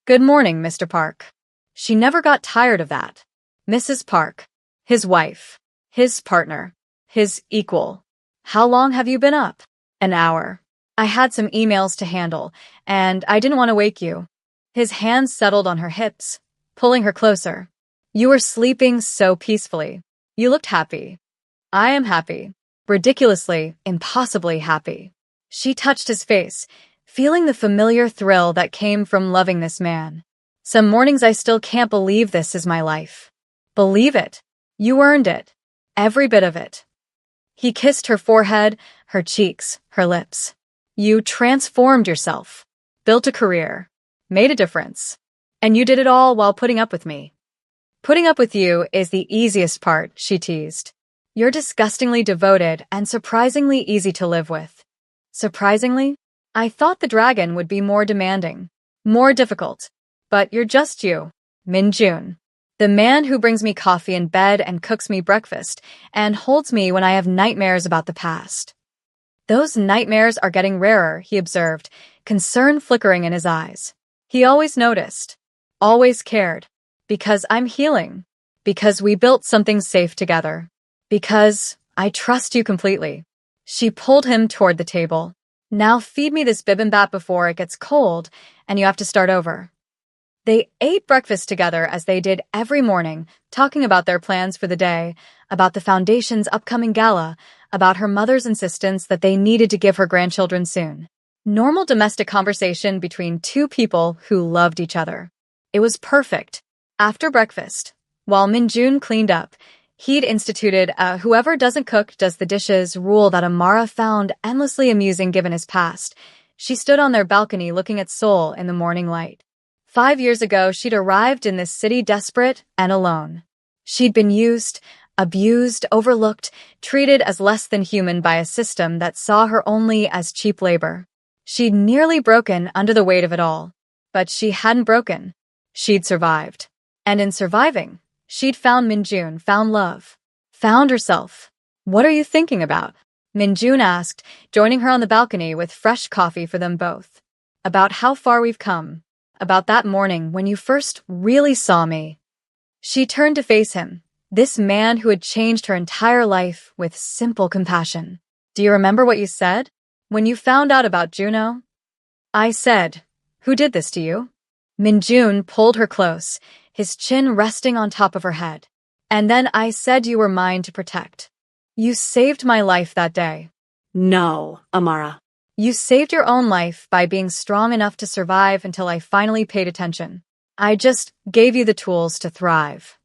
Good morning, Mr. Park. She never got tired of that. Mrs. Park. His wife. His partner. His equal. How long have you been up? An hour. I had some emails to handle, and I didn't want to wake you. His hands settled on her hips, pulling her closer. You were sleeping so peacefully. You looked happy. I am happy. Ridiculously, impossibly happy. She touched his face, feeling the familiar thrill that came from loving this man. Some mornings I still can't believe this is my life. Believe it. You earned it. Every bit of it. He kissed her forehead, her cheeks, her lips. You transformed yourself, built a career, made a difference. And you did it all while putting up with me. Putting up with you is the easiest part, she teased. You're disgustingly devoted and surprisingly easy to live with. Surprisingly? I thought the dragon would be more demanding, more difficult. But you're just you, Min-jun. The man who brings me coffee in bed and cooks me breakfast and holds me when I have nightmares about the past. Those nightmares are getting rarer, he observed, concern flickering in his eyes. He always noticed, always cared, because I'm healing, because we built something safe together, because I trust you completely. She pulled him toward the table. Now feed me this bibimbap before it gets cold and you have to start over. They ate breakfast together as they did every morning, talking about their plans for the day, about the Foundation's upcoming gala, about her mother's insistence that they needed to give her grandchildren soon. Normal domestic conversation between two people who loved each other. It was perfect. After breakfast, while Min-jun cleaned up, he'd instituted a whoever doesn't cook does the dishes rule that Amara found endlessly amusing given his past. She stood on their balcony looking at Seoul in the morning light. 5 years ago, she'd arrived in this city desperate and alone. She'd been used, abused, overlooked, treated as less than human by a system that saw her only as cheap labor. She'd nearly broken under the weight of it all. But she hadn't broken. She'd survived. And in surviving, she'd found Min-jun, found love, found herself. What are you thinking about? Min-jun asked, joining her on the balcony with fresh coffee for them both. About how far we've come. About that morning when you first really saw me. She turned to face him, this man who had changed her entire life with simple compassion. Do you remember what you said? When you found out about Juno? I said, who did this to you? Min-jun pulled her close, his chin resting on top of her head. And then I said you were mine to protect. You saved my life that day. No, Amara. You saved your own life by being strong enough to survive until I finally paid attention. I just gave you the tools to thrive.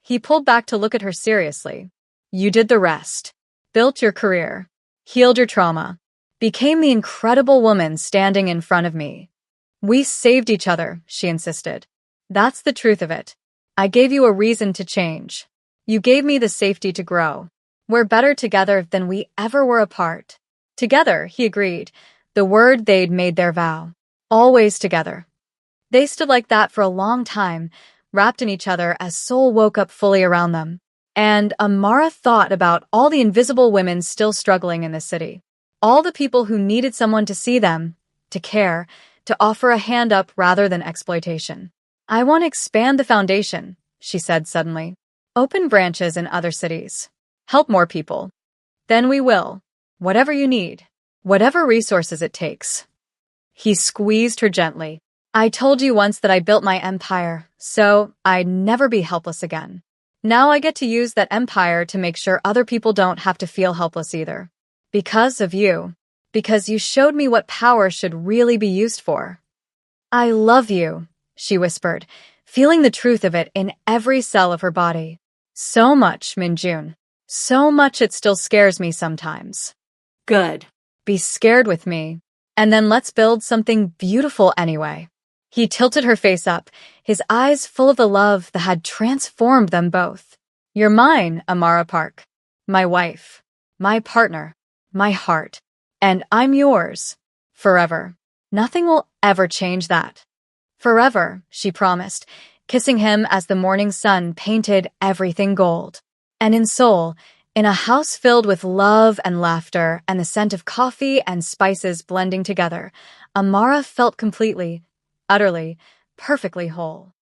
He pulled back to look at her seriously. You did the rest. Built your career. Healed your trauma. Became the incredible woman standing in front of me. We saved each other, she insisted. That's the truth of it. I gave you a reason to change. You gave me the safety to grow. We're better together than we ever were apart. Together, he agreed, the word they'd made their vow. Always together. They stood like that for a long time, wrapped in each other as Seoul woke up fully around them. And Amara thought about all the invisible women still struggling in the city. All the people who needed someone to see them, to care, to offer a hand up rather than exploitation. I want to expand the foundation, she said suddenly. Open branches in other cities. Help more people. Then we will. Whatever you need. Whatever resources it takes. He squeezed her gently. I told you once that I built my empire, so I'd never be helpless again. Now I get to use that empire to make sure other people don't have to feel helpless either. Because of you. Because you showed me what power should really be used for. I love you, she whispered, feeling the truth of it in every cell of her body. So much, Min-jun. So much it still scares me sometimes. Good. Be scared with me, and then let's build something beautiful anyway. He tilted her face up, his eyes full of the love that had transformed them both. You're mine, Amara Park. My wife. My partner. My heart. And I'm yours. Forever. Nothing will ever change that. Forever, she promised, kissing him as the morning sun painted everything gold. And in Seoul, in a house filled with love and laughter and the scent of coffee and spices blending together, Amara felt completely, utterly, perfectly whole.